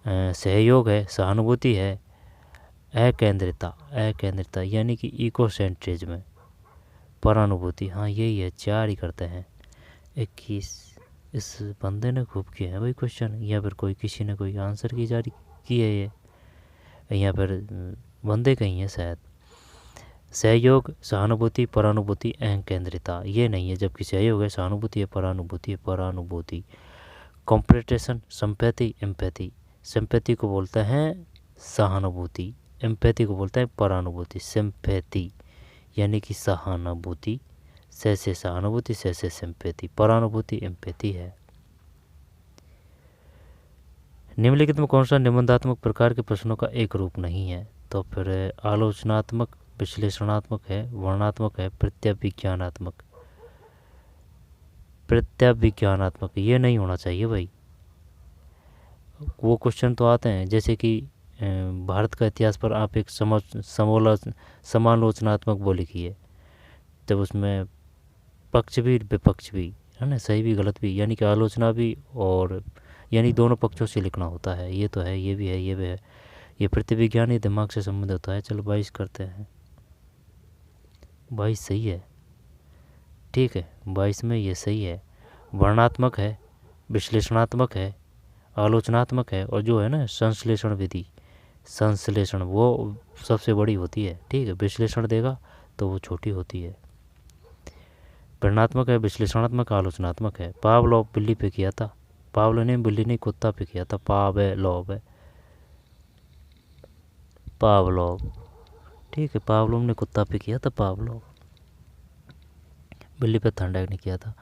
सहयोग है, सहानुभूति है, अकेंद्रिता यानी कि इकोसेंट्रिज्म, परानुभूति, हाँ यही है, 4 ही करते हैं। 21 इस बंदे ने खूब किए हैं भाई क्वेश्चन, या फिर किसी ने कोई आंसर की जारी की है ये, या फिर बंदे कहीं है शायद। सहयोग, सहानुभूति, परानुभूति, अहंकेंद्रिता ये नहीं है, जबकि सहयोग है, सहानुभूति है, परानुभूति। कॉम्परेटेशन, संपैथी, एम्पैथी। सिंपैथी को बोलते हैं सहानुभूति, एम्पैथी को बोलते हैं परानुभूति। सिंपैथी यानी कि सहानुभूति, से सहानुभूति, से सिंपैथी, परानुभूति एम्पैथी है। निम्नलिखित में कौन सा निबंधात्मक प्रकार के प्रश्नों का एक रूप नहीं है? तो फिर आलोचनात्मक, विश्लेषणात्मक है, वर्णनात्मक है, प्रत्याभिज्ञानात्मक। ये नहीं होना चाहिए भाई। वो क्वेश्चन तो आते हैं जैसे कि भारत का इतिहास पर आप एक समालोचनात्मक वो लिखिए, तब उसमें पक्ष भी विपक्ष भी है ना, सही भी गलत भी, यानी कि आलोचना भी और यानी दोनों पक्षों से लिखना होता है। ये तो है, ये भी है, ये भी है। ये प्रतिविज्ञानी दिमाग से संबंधित होता है। चलो 22 करते हैं। 22 सही है, ठीक है। 22 में ये सही है। वर्णनात्मक है, विश्लेषणात्मक है, आलोचनात्मक है, और जो है ना संश्लेषण विधि, संश्लेषण वो सबसे बड़ी होती है, ठीक है। विश्लेषण देगा तो वो छोटी होती है। वर्णनात्मक है, विश्लेषणात्मक, आलोचनात्मक है। पावलोव बिल्ली पे किया था, पावलो ने बिल्ली ने कुत्ता पे किया था। पावलोव, पावलोव, ठीक है। पावलोव ने कुत्ता पे किया था, पावलोव। बिल्ली पे थर्नडाइक ने किया था।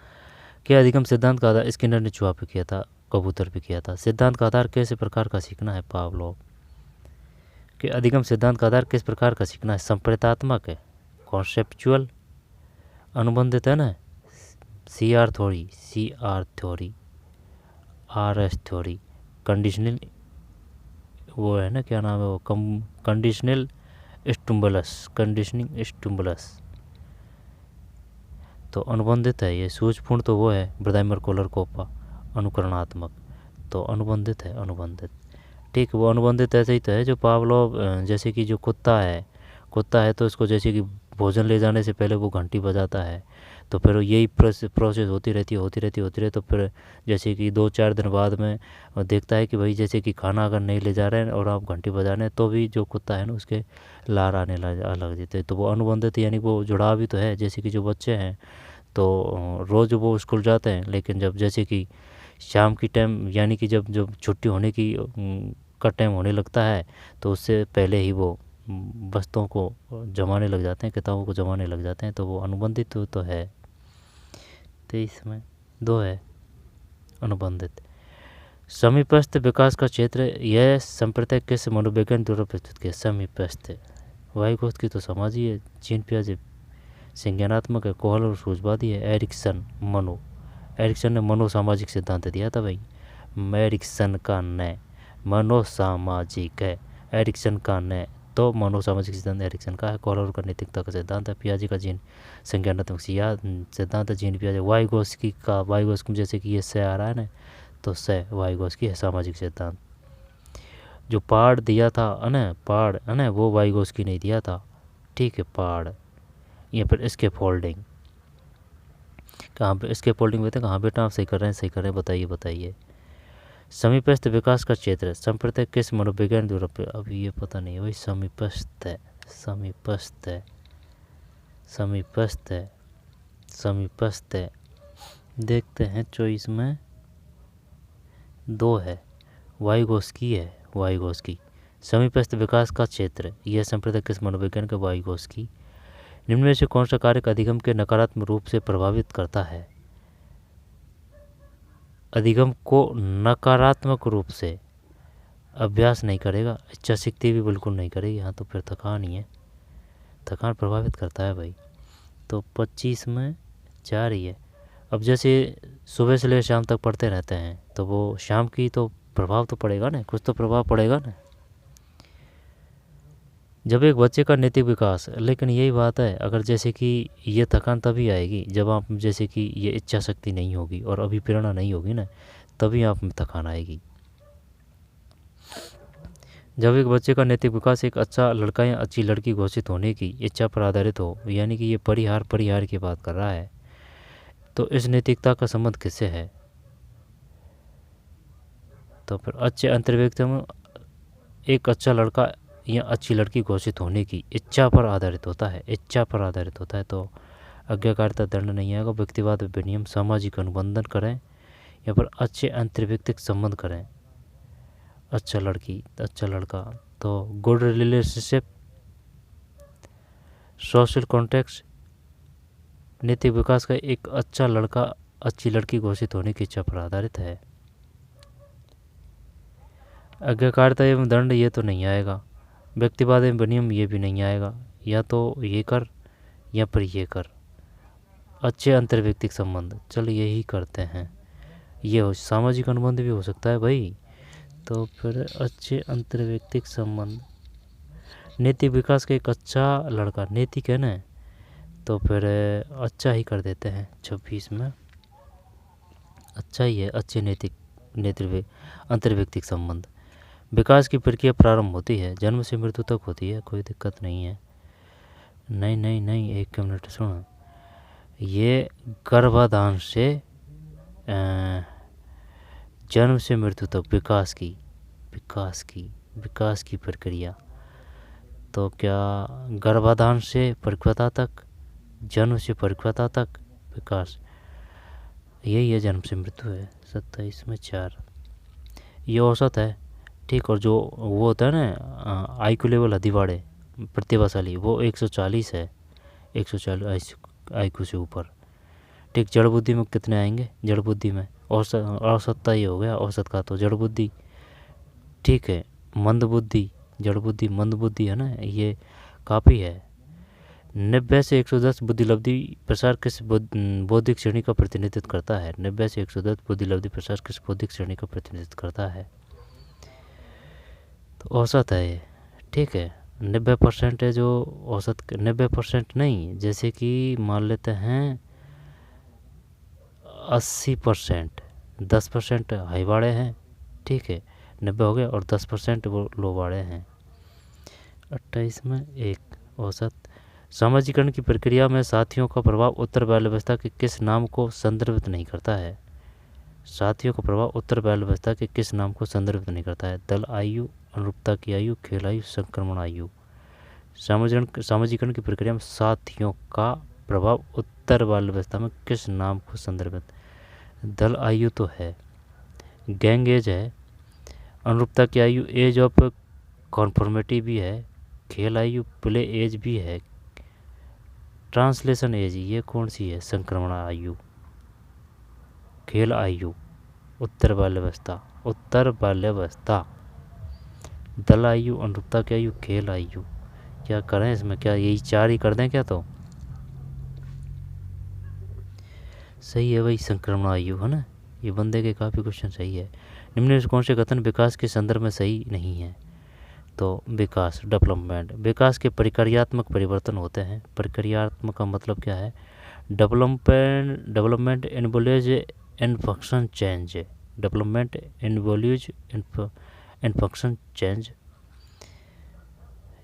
क्या अधिगम सिद्धांत का आधार स्किनर ने चूहा पे किया था, कबूतर पे किया था। सिद्धांत का आधार कैसे प्रकार का सीखना है, पावलोव। कि अधिगम सिद्धांत का आधार किस प्रकार का सीखना है, संप्रेतात्मक है, कॉन्सेप्चुअल, अनुबंधित है ना, CR theory, RS theory, conditional, वो है ना, क्या नाम है वो, कंडीशनल स्टुम्बलस, कंडीशनिंग स्टुम्बलस। तो अनुबंधित है ये। सूझपूर्ण तो वो है ब्रदाइमर कोलर कोपा, अनुकरणात्मक। तो अनुबंधित है, अनुबंधित, ठीक। वो अनुबंधित ऐसे ही तो है जो पावलोव, जैसे कि जो कुत्ता है तो इसको जैसे कि भोजन ले जाने से पहले वो घंटी बजाता है, तो फिर यही प्रोसेस होती रहती है। तो फिर जैसे कि 2-4 दिन बाद में देखता है कि भाई जैसे कि खाना अगर नहीं ले जा रहे हैं और आप घंटी बजा रहे हैं, तो भी जो कुत्ता है ना उसके लार आने लग जाते हैं। तो वो अनुबंधित यानी वो जुड़ाव भी तो है। जैसे कि जो बच्चे हैं तो रोज़ वो स्कूल जाते हैं, लेकिन जब जैसे कि शाम की टाइम यानी कि जब जब छुट्टी होने की का टाइम होने लगता है, तो उससे पहले ही वो वस्तुओं को जमाने लग जाते हैं, किताबों को जमाने लग जाते हैं। तो वो अनुबंधित तो है। 23 में 2 है अनुबंधित। समीपस्थ विकास का क्षेत्र, यह संप्रदाय किस मनोविज्ञान द्वारा प्रस्तुत किया, समीपस्थ। वाइगोत्स्की की तो समाजी है, जीन पियाजे संज्ञानात्मक है, कोहलर और सूझवादी है, एरिक्सन ने मनोसामाजिक सिद्धांत दिया था भाई। एरिक्सन का न मनोसामाजिक है, एरिक्सन का न तो मनोसामाजिक सिद्धांत एरिक्सन का है। कोहलर का नैतिकता का सिद्धांत है, पियाजे का जीन संज्ञानात्मक सिद्धांत है, जीन पियाजे। वाइगोत्स्की जैसे कि ये से आ रहा है ना, तो से वाइगोत्स्की है सामाजिक सिद्धांत। जो पाड़ दिया था ना, पाड़ है ना, वो वाइगोत्स्की नहीं दिया था, ठीक है। पाड़ या फिर इसके फोल्डिंग, कहाँ पे इसके फोल्डिंग होते हैं, कहाँ बेटा आप सही कर रहे हैं, बताइए। समीपस्थ विकास का क्षेत्र, संप्रदाय किस मनोविज्ञान द्वारा पे, अब ये पता नहीं है भाई। समीपस्थ है। देखते हैं, चॉइस में 2 है, वाइगोत्स्की। समीपस्थ विकास का क्षेत्र, यह संप्रदाय किस मनोविज्ञान का, वाइगोत्स्की। निम्न में से कौन सा कारक अधिगम के नकारात्मक रूप से प्रभावित करता है, अधिगम को नकारात्मक रूप से अभ्यास नहीं करेगा, इच्छा शक्ति भी बिल्कुल नहीं करेगी, हाँ तो फिर थकान ही है, थकान प्रभावित करता है भाई। तो 25 में 4 ही है। अब जैसे सुबह से लेकर शाम तक पढ़ते रहते हैं, तो वो शाम की तो प्रभाव तो पड़ेगा ना, कुछ तो प्रभाव पड़ेगा ना। जब एक बच्चे का नैतिक विकास, लेकिन यही बात है, अगर जैसे कि ये थकान तभी आएगी जब आप जैसे कि ये इच्छा शक्ति नहीं होगी और अभिप्रेरणा नहीं होगी ना, तभी आप में थकान आएगी। जब एक बच्चे का नैतिक विकास एक अच्छा लड़का या अच्छी लड़की घोषित होने की इच्छा पर आधारित हो, यानी कि ये परिहार की बात कर रहा है, तो इस नैतिकता का संबंध किससे है, तो फिर अच्छे अंतर्व्यक्ति में एक अच्छा लड़का या अच्छी लड़की घोषित होने की इच्छा पर आधारित होता है। तो आज्ञाकारिता दंड नहीं आएगा। व्यक्तिवाद विनियम, सामाजिक अनुबंधन करें या फिर अच्छे अंतर्व्यक्तिक संबंध करें, अच्छा लड़की अच्छा लड़का, तो गुड रिलेशनशिप, सोशल कॉन्टेक्स्ट, नैतिक विकास का एक अच्छा लड़का अच्छी लड़की घोषित होने की इच्छा पर आधारित है। आज्ञाकारिता एवं दंड ये तो नहीं आएगा। व्यक्तिवाद एवं विनियम ये भी नहीं आएगा, या तो ये कर या फिर ये कर। अच्छे अंतर्व्यक्तिक संबंध, चलो यही करते हैं। ये हो सामाजिक अनुबंध भी हो सकता है भाई, तो फिर अच्छे अंतर्व्यक्तिक संबंध, नैतिक विकास का एक अच्छा लड़का, नैतिक है ना, तो फिर अच्छा ही कर देते हैं। 26 में अच्छा ही है, अच्छे नैतिक अंतर्व्यक्तिक संबंध। विकास की प्रक्रिया प्रारंभ होती है, जन्म से मृत्यु तक होती है, कोई दिक्कत नहीं है। नहीं, एक मिनट सुनो। ये गर्भाधान से जन्म से मृत्यु तक विकास की प्रक्रिया। तो क्या गर्भाधान से परिपक्वता तक, जन्म से परिपक्वता तक विकास, यही है जन्म से मृत्यु है। 27 में 4 ये औसत है, ठीक। और जो वो होता है ना IQ लेवल दिवाड़े प्रतिभाशाली, वो 140 है, 140 IQ से ऊपर, ठीक। जड़ बुद्धि में कितने आएंगे? जड़ बुद्धि में औसतता ही हो गया, औसत का तो जड़ बुद्धि, ठीक है। मंद बुद्धि, जड़ बुद्धि, मंद बुद्धि है ना, ये काफ़ी है। 90 से 110 बुद्धि लब्धि प्रसार किस बौद्धिक श्रेणी का प्रतिनिधित्व करता है? 90 से 110 बुद्धि लब्धि प्रसार किस बौद्धिक श्रेणी का प्रतिनिधित्व करता है? तो औसत है ये, ठीक है। 90% है जो औसत, 90% नहीं, जैसे कि मान लेते हैं 80%, 10% हाई वाले हैं, ठीक है, 90 हो गए, और 10% वो लो वाले हैं। 28 में 1 औसत। सामाजिकरण की प्रक्रिया में साथियों का प्रभाव उत्तर बाल अवस्था के किस नाम को संदर्भित नहीं करता है? साथियों का प्रभाव उत्तर बाल अवस्था के किस नाम को संदर्भित नहीं करता है? दल आयु, अनुरूपता की आयु, खेल आयु, संक्रमण आयु। सामाजिकरण की प्रक्रिया में साथियों का प्रभाव उत्तर बाल अवस्था में किस नाम को संदर्भित? दल आयु तो है, गैंग एज है, अनुरूपता की आयु एज ऑफ कॉन्फॉर्मिटी भी है, खेल आयु प्ले एज भी है, ट्रांसलेशन एज ये कौन सी है? संक्रमण आयु, खेल आयु, उत्तर बाल्यावस्था, उत्तर बाल्यावस्था, दल आयु, अनुरूपता की आयु, खेल आयु। क्या करें इसमें? क्या यही 4 ही कर दें क्या? तो सही है भाई, संक्रमण आयु है ना। ये बंदे के काफ़ी क्वेश्चन सही है। निम्न में कौन से कथन विकास के संदर्भ में सही नहीं है? तो विकास, डेवलपमेंट, विकास के प्रक्रियात्मक परिवर्तन होते हैं। प्रक्रियात्मक का मतलब क्या है? डेवलपमेंट इन्वॉल्व्स इन फंक्शन चेंज, डेवलपमेंट इन्वॉल्व्स इन फंक्शन चेंज,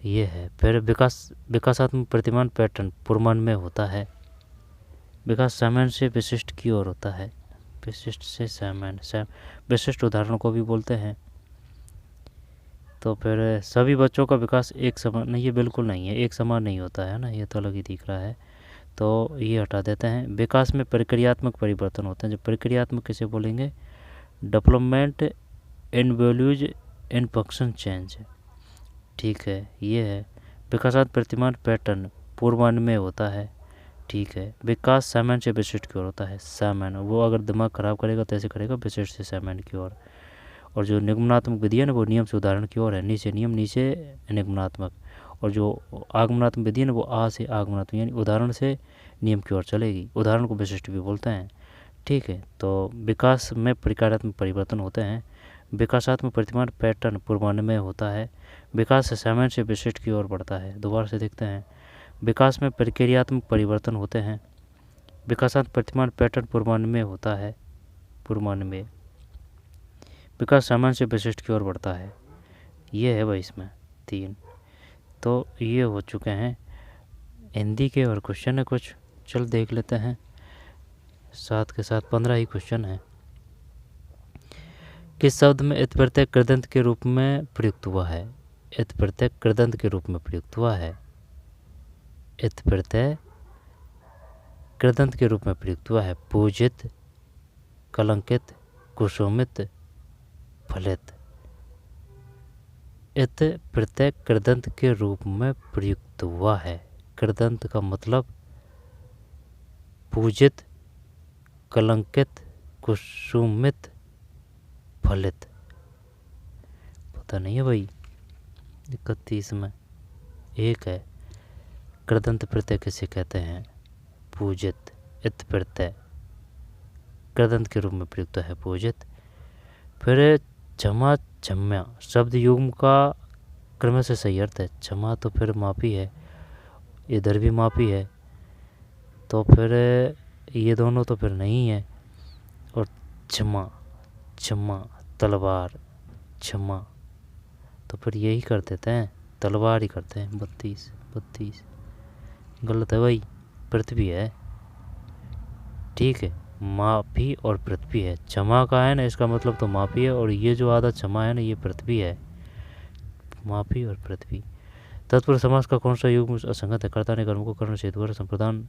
ये है। फिर विकासात्मक प्रतिमान पैटर्न पूर्वान्वय में होता है। विकास सामान्य से विशिष्ट की ओर होता है, विशिष्ट से सामान्य, विशिष्ट उदाहरणों को भी बोलते हैं। तो फिर सभी बच्चों का विकास एक समान नहीं, ये बिल्कुल नहीं है, एक समान नहीं होता है ना, ये तो अलग ही दिख रहा है, तो ये हटा देते हैं। विकास में प्रक्रियात्मक परिवर्तन होते हैं। जो प्रक्रियात्मक किसे बोलेंगे? डेवलपमेंट इन्वॉल्व्स इन फंक्शन चेंज, ठीक है, ये है। विकासात्मक प्रतिमान पैटर्न पूर्वान्वय में होता है, ठीक है। विकास सामान्य से विशिष्ट की ओर होता है, सामान्य, वो अगर दिमाग खराब करेगा तो ऐसे करेगा, विशिष्ट से सामान्य की ओर। और जो निगमनात्मक विधि है ना, वो नियम से उदाहरण की ओर है, नीचे नियम, नीचे निगमनात्मक। और जो आगमनात्मक विधि है ना, वो आ से आगमनात्मक, यानी उदाहरण से नियम की ओर चलेगी। उदाहरण को विशिष्ट भी बोलते हैं, ठीक है। तो विकास में प्रक्रियात्मक परिवर्तन होते हैं। विकासात्मक प्रतिमान पैटर्न पूर्वान्वय में होता है। विकास से सामान्य से विशिष्ट की ओर बढ़ता है। दोबारा से देखते हैं। विकास में प्रक्रियात्मक परिवर्तन होते हैं। विकासात्मक प्रतिमान पैटर्न पूर्वान्वय में होता है, पूर्वान्वय। विकास सामान्य से विशिष्ट की ओर बढ़ता है, ये है भाई इसमें 3। तो ये हो चुके हैं हिंदी के, और क्वेश्चन है कुछ, चल देख लेते हैं। साथ के साथ 15 ही क्वेश्चन है। किस शब्द में इत प्रत्यय कृदंत के रूप में प्रयुक्त हुआ है? इत प्रत्यय कृदंत के रूप में प्रयुक्त हुआ है। इत प्रत्यय कृदंत के रूप में प्रयुक्त हुआ है। पूजित, कलंकित, कुसुमित, फलित। इत प्रत्यय कृदंत के रूप में प्रयुक्त हुआ है। कृदंत का मतलब पूजित, कलंकित, कुसुमित, फलित। पता नहीं है भाई। 31 में 1 है। कृदंत प्रत्यय किसे कहते हैं? पूजित। इत प्रत्यय कृदंत के रूप में प्रयुक्त है, पूजित। फिर क्षमा, क्षम्या, शब्द युग्म का क्रम से सही अर्थ है। क्षमा तो फिर माफी है, इधर भी माफी है, तो फिर ये दोनों तो फिर नहीं है। और क्षमा, क्षमा, तलवार, क्षमा, तो फिर यही कर देते हैं, तलवार ही करते हैं। 32 गलत है भाई, पृथ्वी है। ठीक है, माफी और पृथ्वी है। क्षमा का है ना, इसका मतलब तो माफी है, और ये जो आधा क्षमा है ना, ये पृथ्वी है। माफी और पृथ्वी। तत्पुरुष समास का कौन सा युग्म असंगत है? कर्ता ने कर्म को कर्ण से द्वारा संप्रदान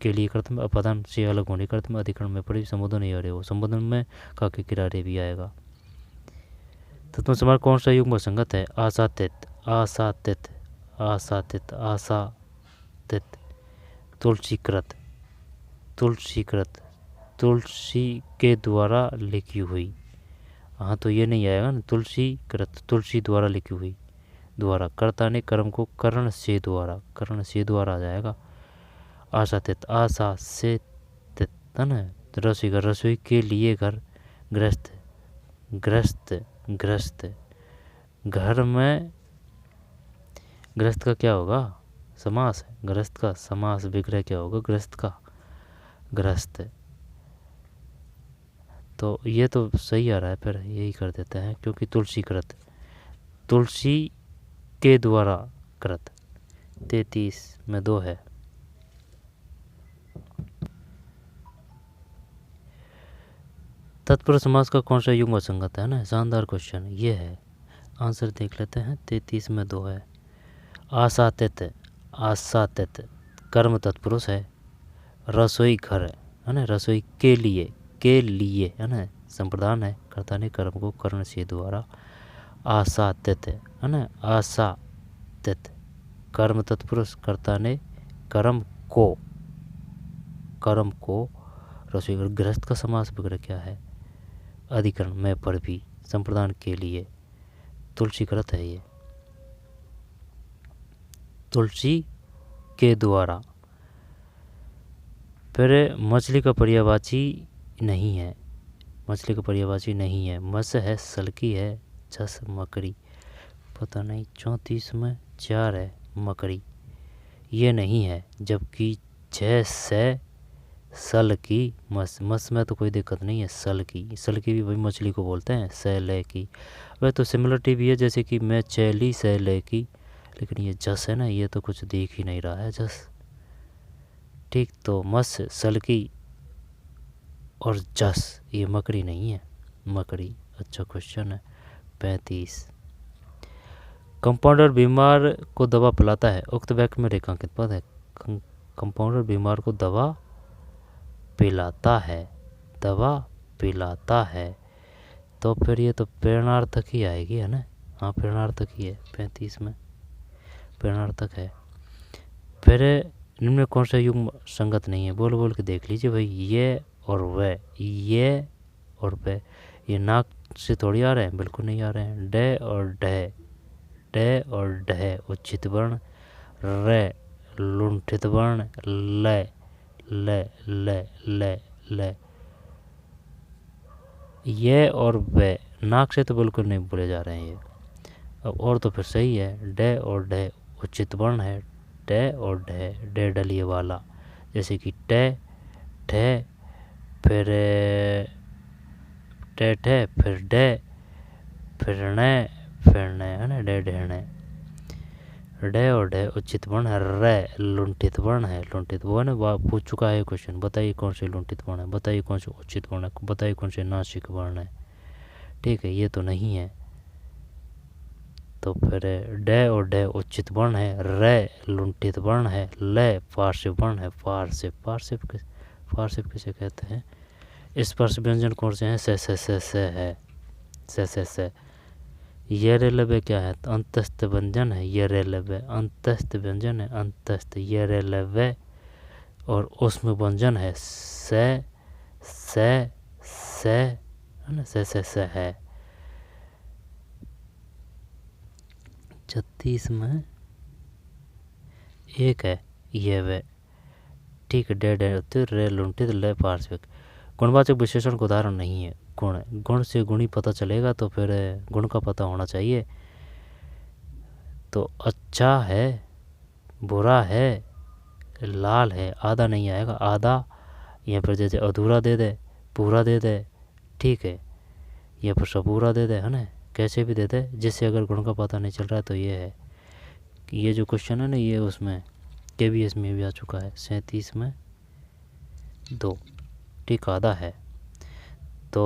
के लिए कर्तव्य अपादान से अलग होने कर्तव्य अधिकरण में पड़ी संबोधन नहीं आ रहे हो। संबोधन में का के किरारे भी आएगा। तत्पुरुष समास कौन सा युग्म असंगत है? आसातित, आसातित, आसातित, आसातित, तुलसीकृत, तुलसीकृत, तुलसी के द्वारा लिखी हुई। हाँ तो ये नहीं आएगा ना, तुलसीकृत, तुलसी द्वारा लिखी हुई, द्वारा। कर्ता ने कर्म को कर्ण से द्वारा, कर्ण से द्वारा आ जाएगा। आसातित, आशा से तित, है ना। रसोई घर, रसोई के लिए घर। गृहस्थ, गृहस्थ, गृहस्थ, घर में गृहस्थ का क्या होगा? समास है। गृहस्थ का समास विग्रह क्या होगा? गृहस्थ का, गृहस्थ। तो ये तो सही आ रहा है, फिर यही कर देते हैं, क्योंकि तुलसीकृत, तुलसी के द्वारा कृत। 33 में 2 है। तत्पुरुष समास का कौन सा युग्म असंगत है ना? शानदार क्वेश्चन ये है। आंसर देख लेते हैं। 33 में 2 है। आसातित, आसातित कर्म तत्पुरुष है। रसोई घर है ना, रसोई के लिए है ना, संप्रदान है। कर्ता ने कर्म को कर्ण से द्वारा। आसातित है ना, आसातित कर्म तत्पुरुष। कर्ता ने कर्म को रसोई घर। गृहस्थ का समास विग्रह क्या है? अधिकरण में पर भी, संप्रदान के लिए। तुलसीकृत है ये, तुलसी के द्वारा। फिर मछली का पर्यायवाची नहीं है, मछली का पर्यायवाची नहीं है। मत्स्य है, सलकी है, छस मकड़ी, पता नहीं। 34 में 4 है, मकड़ी, ये नहीं है। जबकि 6 से सल की, मस में तो कोई दिक्कत नहीं है। सल की भी भाई मछली को बोलते हैं। सैले की, वह तो सिमिलरिटी भी है, जैसे कि मैं चैली सैले की, लेकिन ये जस है ना, ये तो कुछ दिख ही नहीं रहा है, जस। ठीक, तो मस, सलकी और जस, ये मकड़ी नहीं है, मकड़ी। अच्छा क्वेश्चन है। 35 कंपाउंडर बीमार को दवा पिलाता है। उक्त वाक्य में रेखांकित पद है। कंपाउंडर बीमार को दवा पिलाता है, दवा पिलाता है, तो फिर ये तो प्रेरणार्थक ही आएगी, है ना। हाँ प्रेरणार्थक ही है। 35 में प्रेरणार्थक है। फिर निम्न में कौन सा युग्म संगत नहीं है? बोल बोल के देख लीजिए भाई। ये और वह, ये और वह, ये नाक से थोड़ी आ रहे हैं, बिल्कुल नहीं आ रहे हैं। डे और डह, डे और डह उच्चित वर्ण। रे लुंठित वर्ण। ले ले ले ले ले, ये और वे नाक से तो बिल्कुल नहीं बोले जा रहे हैं ये। अब और तो फिर सही है। डे और डे उचित वर्ण है। डे और डे, डे डलिए वाला, जैसे कि टे ठे, फिर टे ठे, फिर डे, फिरने, है ना, डे ढेरने। डे और डे उचित वर्ण है। रे लुंठित वर्ण है। लुंठित वो है, पूछ चुका है क्वेश्चन। बताइए कौन से लुंठित वर्ण है, बताइए कौन से उचित वर्ण है, बताइए कौन से नासिक वर्ण है। ठीक है, ये तो नहीं है। तो फिर डे और डे उचित वर्ण है। रे लुंठित वर्ण है। ले पार्श्व वर्ण है। पार्श्व किसे कहते हैं? स्पर्श व्यंजन कौन से हैं? से है, से। ये रेलवे क्या है? अंतस्थ व्यंजन है। ये रेलवे अंतस्थ व्यंजन है। अंतस्थ, ये रेलवे, और उसमें व्यंजन है से है ना, से है। 36 में 1 है, ये वे। ठीक है, डे डे रे लुंठित ले पार्श्विक। गुणवाचक विशेषण का उदाहरण नहीं है। गुण से गुणी पता चलेगा, तो फिर गुण का पता होना चाहिए। तो अच्छा है, बुरा है, लाल है, आधा नहीं आएगा। आधा, यहाँ पर जैसे अधूरा दे दे, पूरा दे दे। ठीक है। यहाँ पर सबूरा दे दे है ना, कैसे भी दे दे, जिससे अगर गुण का पता नहीं चल रहा है तो ये है कि ये जो क्वेश्चन है ना ये उसमें KVS में भी आ चुका है 37 में 2, ठीक आधा है। तो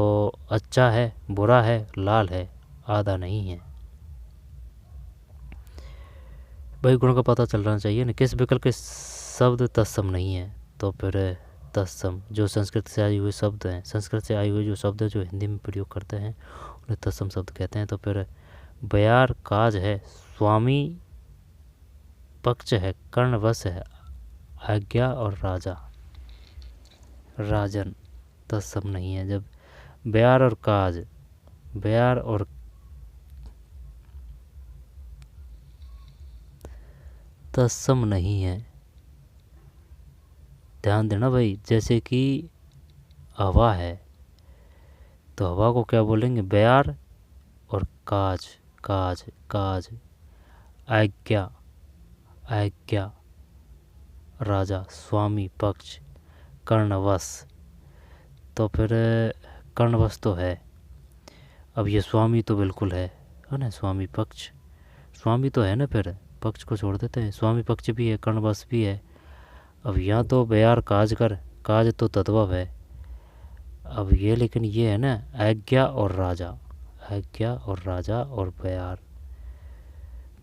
अच्छा है, बुरा है, लाल है, आधा नहीं है। भाई गुण का पता चलना चाहिए ना। किस विकल्प के शब्द तत्सम नहीं है, तो फिर तत्सम जो संस्कृत से आए हुए शब्द हैं, संस्कृत से आए हुए जो शब्द जो हिंदी में प्रयोग करते हैं उन्हें तत्सम शब्द कहते हैं। तो फिर बयार काज है, स्वामी पक्ष है, कर्णवश है, आज्ञा और राजा राजन तत्सम नहीं है। जब बयार और काज, बयार और तत्सम नहीं है, ध्यान देना भाई। जैसे कि हवा है तो हवा को क्या बोलेंगे, बयार और काज, काज काज, आज्ञा आज्ञा, राजा स्वामी पक्ष, कर्णवश। तो फिर कर्णवश तो है, अब ये स्वामी तो बिल्कुल है ना, स्वामी पक्ष, स्वामी तो है ना, फिर पक्ष को छोड़ देते हैं, स्वामी पक्ष भी है, कर्णवश भी है। अब यहाँ तो बयार काज कर, काज तो तद्भव है। अब ये लेकिन ये है ना आज्ञा और राजा, आज्ञा और राजा और बयार,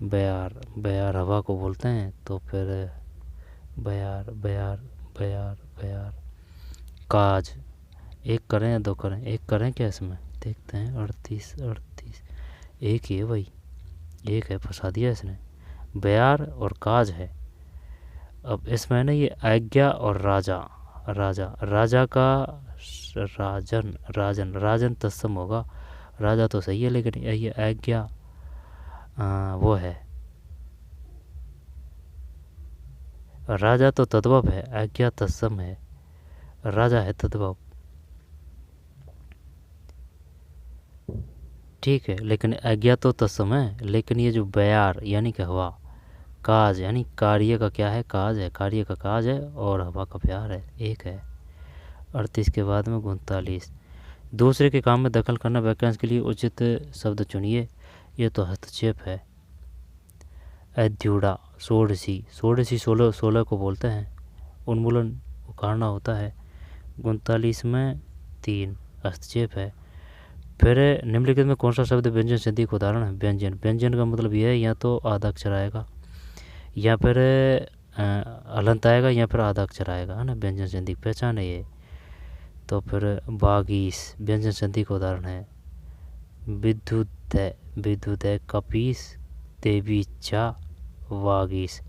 बयार बयार हवा को बोलते हैं। तो फिर बयार बयार बयार बयार, काज, एक करें या दो करें, एक करें क्या इसमें, देखते हैं। 38 38 एक ही है भाई, एक है, फंसा दिया इसने। बयार और काज है। अब इसमें ना ये आज्ञा और राजा, राजा राजा का राजन, राजन राजन तत्सम होगा, राजा तो सही है लेकिन ये आज्ञा वो है, राजा तो तद्भव है, आज्ञा तत्सम है, राजा है तद्भव, ठीक है। लेकिन आज्ञा तो तत्सम है, लेकिन ये जो बयार यानी कि हवा, काज यानी कार्य का क्या है, काज है, कार्य का काज है, और हवा का प्यार है, एक है। 38 के बाद में 39, दूसरे के काम में दखल करना, वाक्यांश के लिए उचित शब्द चुनिए। ये तो हस्तक्षेप है। अध्युड़ा, षोडशी, षोडशी 16 को बोलते हैं, उन्मूलन उखाड़ना होता है। 39 में 3 हस्तक्षेप है। फिर निम्नलिखित में कौन सा शब्द व्यंजन संधि का उदाहरण है, व्यंजन, व्यंजन का मतलब यह है या तो आधा अक्षर आएगा या फिर हलंत आएगा या फिर आधा अक्षर आएगा, है ना, व्यंजन संधि पहचान है ये। तो फिर बागीस व्यंजन संधि का उदाहरण है। विद्युत है, विद्युत है, कपीस, देवी इच्छा, वागीस।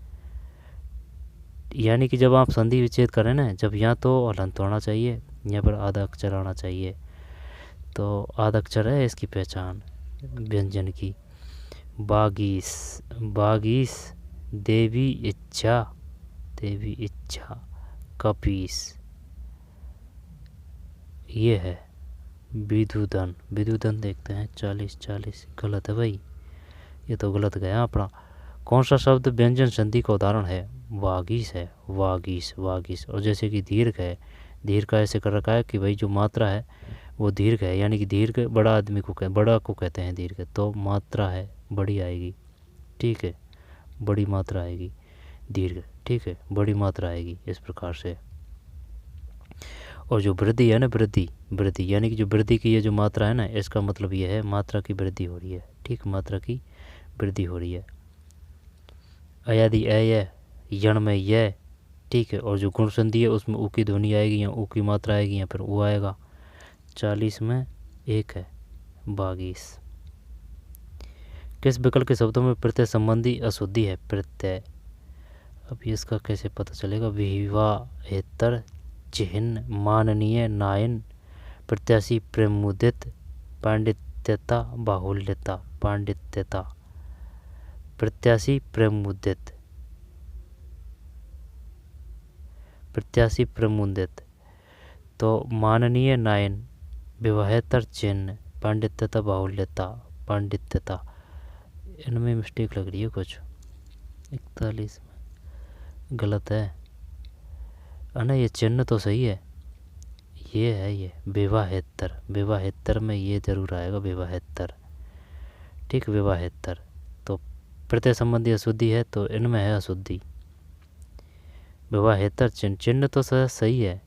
यानी कि जब आप संधि विच्छेद करें ना, जब या तो हलंत होना चाहिए या फिर आधा अक्षर आना चाहिए। तो आधा अक्षर है इसकी पहचान व्यंजन की। बागीस, बागीस, देवी इच्छा, देवी इच्छा, कपीस, ये है। विदुदन, विदुदन देखते हैं 40 40, गलत है भाई, ये तो गलत गया अपना। कौन सा शब्द व्यंजन संधि का उदाहरण है, वागीस है, वागीस वागीस। और जैसे कि दीर्घ है, दीर्घ का ऐसे कर रखा है कि भाई जो मात्रा है वो दीर्घ है, यानी कि दीर्घ बड़ा आदमी को बड़ा को कहते हैं दीर्घ, तो मात्रा है बड़ी आएगी, ठीक है, बड़ी मात्रा आएगी दीर्घ, ठीक है, बड़ी मात्रा आएगी इस प्रकार से। और जो वृद्धि है ना, वृद्धि, वृद्धि यानी कि जो वृद्धि की ये जो मात्रा है ना, इसका मतलब ये है मात्रा की वृद्धि हो रही है, ठीक, मात्रा की वृद्धि हो रही है। अयादि अय, यण में यह, ठीक है। और जो गुण संधि है उसमें ऊ की ध्वनि आएगी या ऊ की मात्रा आएगी या फिर ऊ आएगा। 40 में 1 है, बागीस। किस विकल्प के शब्दों में प्रत्यय संबंधी अशुद्धि है, प्रत्यय। अब इसका कैसे पता चलेगा, विवाहेतर, चिह्न, माननीय, नायन, प्रत्याशी, प्रेमुदित, पांडित्यता, बाहुल्यता, पांडित्यता, प्रत्याशी, प्रेमुदित, प्रत्याशी, प्रेमुदित। तो माननीय, नायन, विवाहेतर, चिन्ह, पांडित्यता, बाहुल्यता, पांडित्यता। इनमें मिस्टेक लग रही है कुछ। 41 में गलत है ना, ये चिन्ह तो सही है, ये है ये विवाहेतर। विवाहेतर में ये जरूर आएगा विवाहेतर। ठीक, विवाहेतर। तो प्रत्यय संबंधी अशुद्धि है तो इनमें है अशुद्धि। विवाहेतर चिन्ह, चिन्ह तो सही है,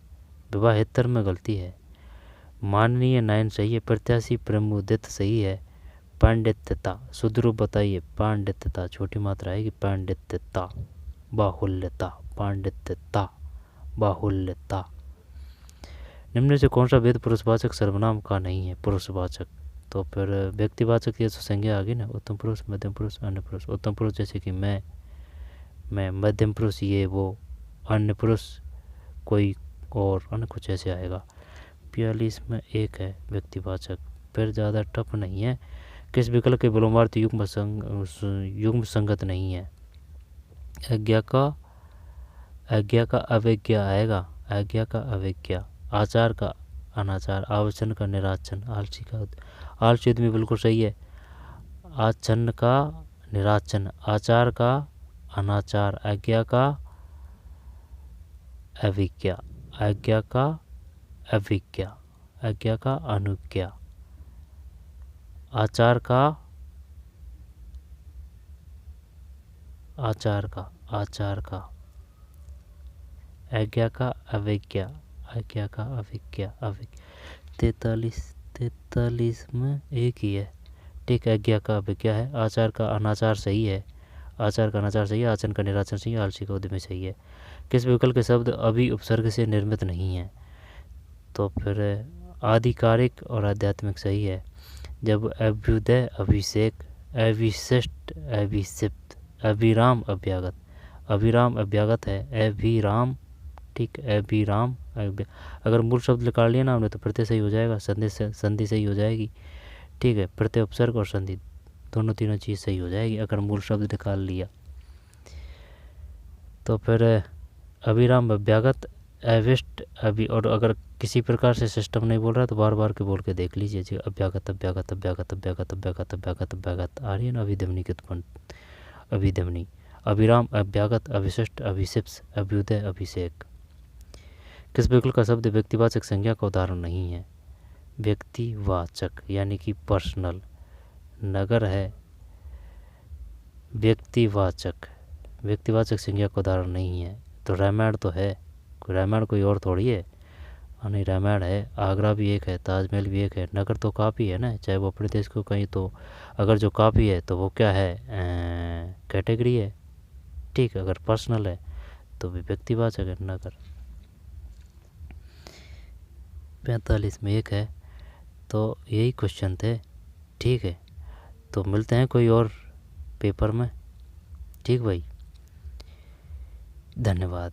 विवाहेतर में गलती है। माननीय नयन सही है, प्रत्याशी प्रमुदित सही है। पांडित्यता शुद्ध रूप बताइए। पांडित्यता छोटी मात्रा आएगी, पांडित्यता। बाहुल्यता, पांडित्यता, बाहुल्यता। निम्न से कौन सा भेद पुरुषवाचक सर्वनाम का नहीं है? पुरुषवाचक तो फिर व्यक्तिवाचक ये तो संज्ञा आ गई ना, उत्तम पुरुष, मध्यम पुरुष, अन्य पुरुष। उत्तम पुरुष जैसे कि मैं, मध्यम पुरुष ये वो, अन्य पुरुष कोई और, अन्य कुछ ऐसे आएगा। 42 में एक है व्यक्तिवाचक, फिर ज़्यादा टफ नहीं है। किस विकल्प के विलोमार्थ युग्म संगत नहीं है? आज्ञा का अवज्ञा आएगा, आज्ञा का अवज्ञा। आचार का अनाचार, आवचन का निराचन, आलसी का आलसी में बिल्कुल सही है। आचन का निराचन, आचार का अनाचार, आज्ञा का अविज्ञा, आज्ञा का अविज्ञा, आज्ञा का अनुज्ञा, आचार का आचार का आज्ञा का अविज्ञा, आज्ञा का अविज्ञा, 43 में एक ही है। ठीक, आज्ञा का अविज्ञा है। आचार का अनाचार सही है, आचार का अनाचार सही है। आचरण का निराचरण सही है, आलसी का उद्यमी सही है। किस विकल्प के शब्द अभी उपसर्ग से निर्मित नहीं है? तो फिर आधिकारिक और आध्यात्मिक सही है। जब अभ्युदय, अभिषेक, अभिशिष्ट, अभिषिप्त, अभिराम अभ्यागत, अभिराम अभ्यागत है, अभिराम। ठीक, अभिराम। अगर मूल शब्द निकाल लिया ना हमने तो प्रत्यय सही हो जाएगा, संधि सही हो जाएगी। ठीक है, प्रत्यय उपसर्ग और संधि दोनों तीनों चीज़ सही हो जाएगी अगर मूल शब्द निकाल लिया। तो फिर अभिराम अभ्यागत, अविष्ट, अभी। और अगर किसी प्रकार से सिस्टम नहीं बोल रहा तो बार बार के बोल के देख लीजिए जी। अभ्यागत, अभ्यागत, अभ्यागत, अभ्यागत, अभ्यागत, अभ्यागत, अभ्यागत आ रही है ना अभिधमनी के उत्पन्न, अभिधमनी। अभिराम अभ्यागत, अभिशिष्ट, अभिशिप्स, अभ्युदय, अभिषेक। किस विकल्प का शब्द व्यक्तिवाचक संज्ञा का उदाहरण नहीं है? व्यक्तिवाचक यानी कि पर्सनल। नगर है व्यक्तिवाचक, व्यक्तिवाचक संज्ञा का उदाहरण नहीं है। तो रामायण तो है, रामायण कोई और थोड़ी है। नहीं, रामायण है। आगरा भी एक है, ताजमहल भी एक है। नगर तो काफ़ी है ना, चाहे वो अपने देश को कहीं तो अगर जो काफ़ी है तो वो क्या है, कैटेगरी है। ठीक, अगर पर्सनल है तो भी व्यक्तिवाचक है नगर। 45 में एक है। तो यही क्वेश्चन थे। ठीक है, तो मिलते हैं कोई और पेपर में। ठीक भाई, धन्यवाद।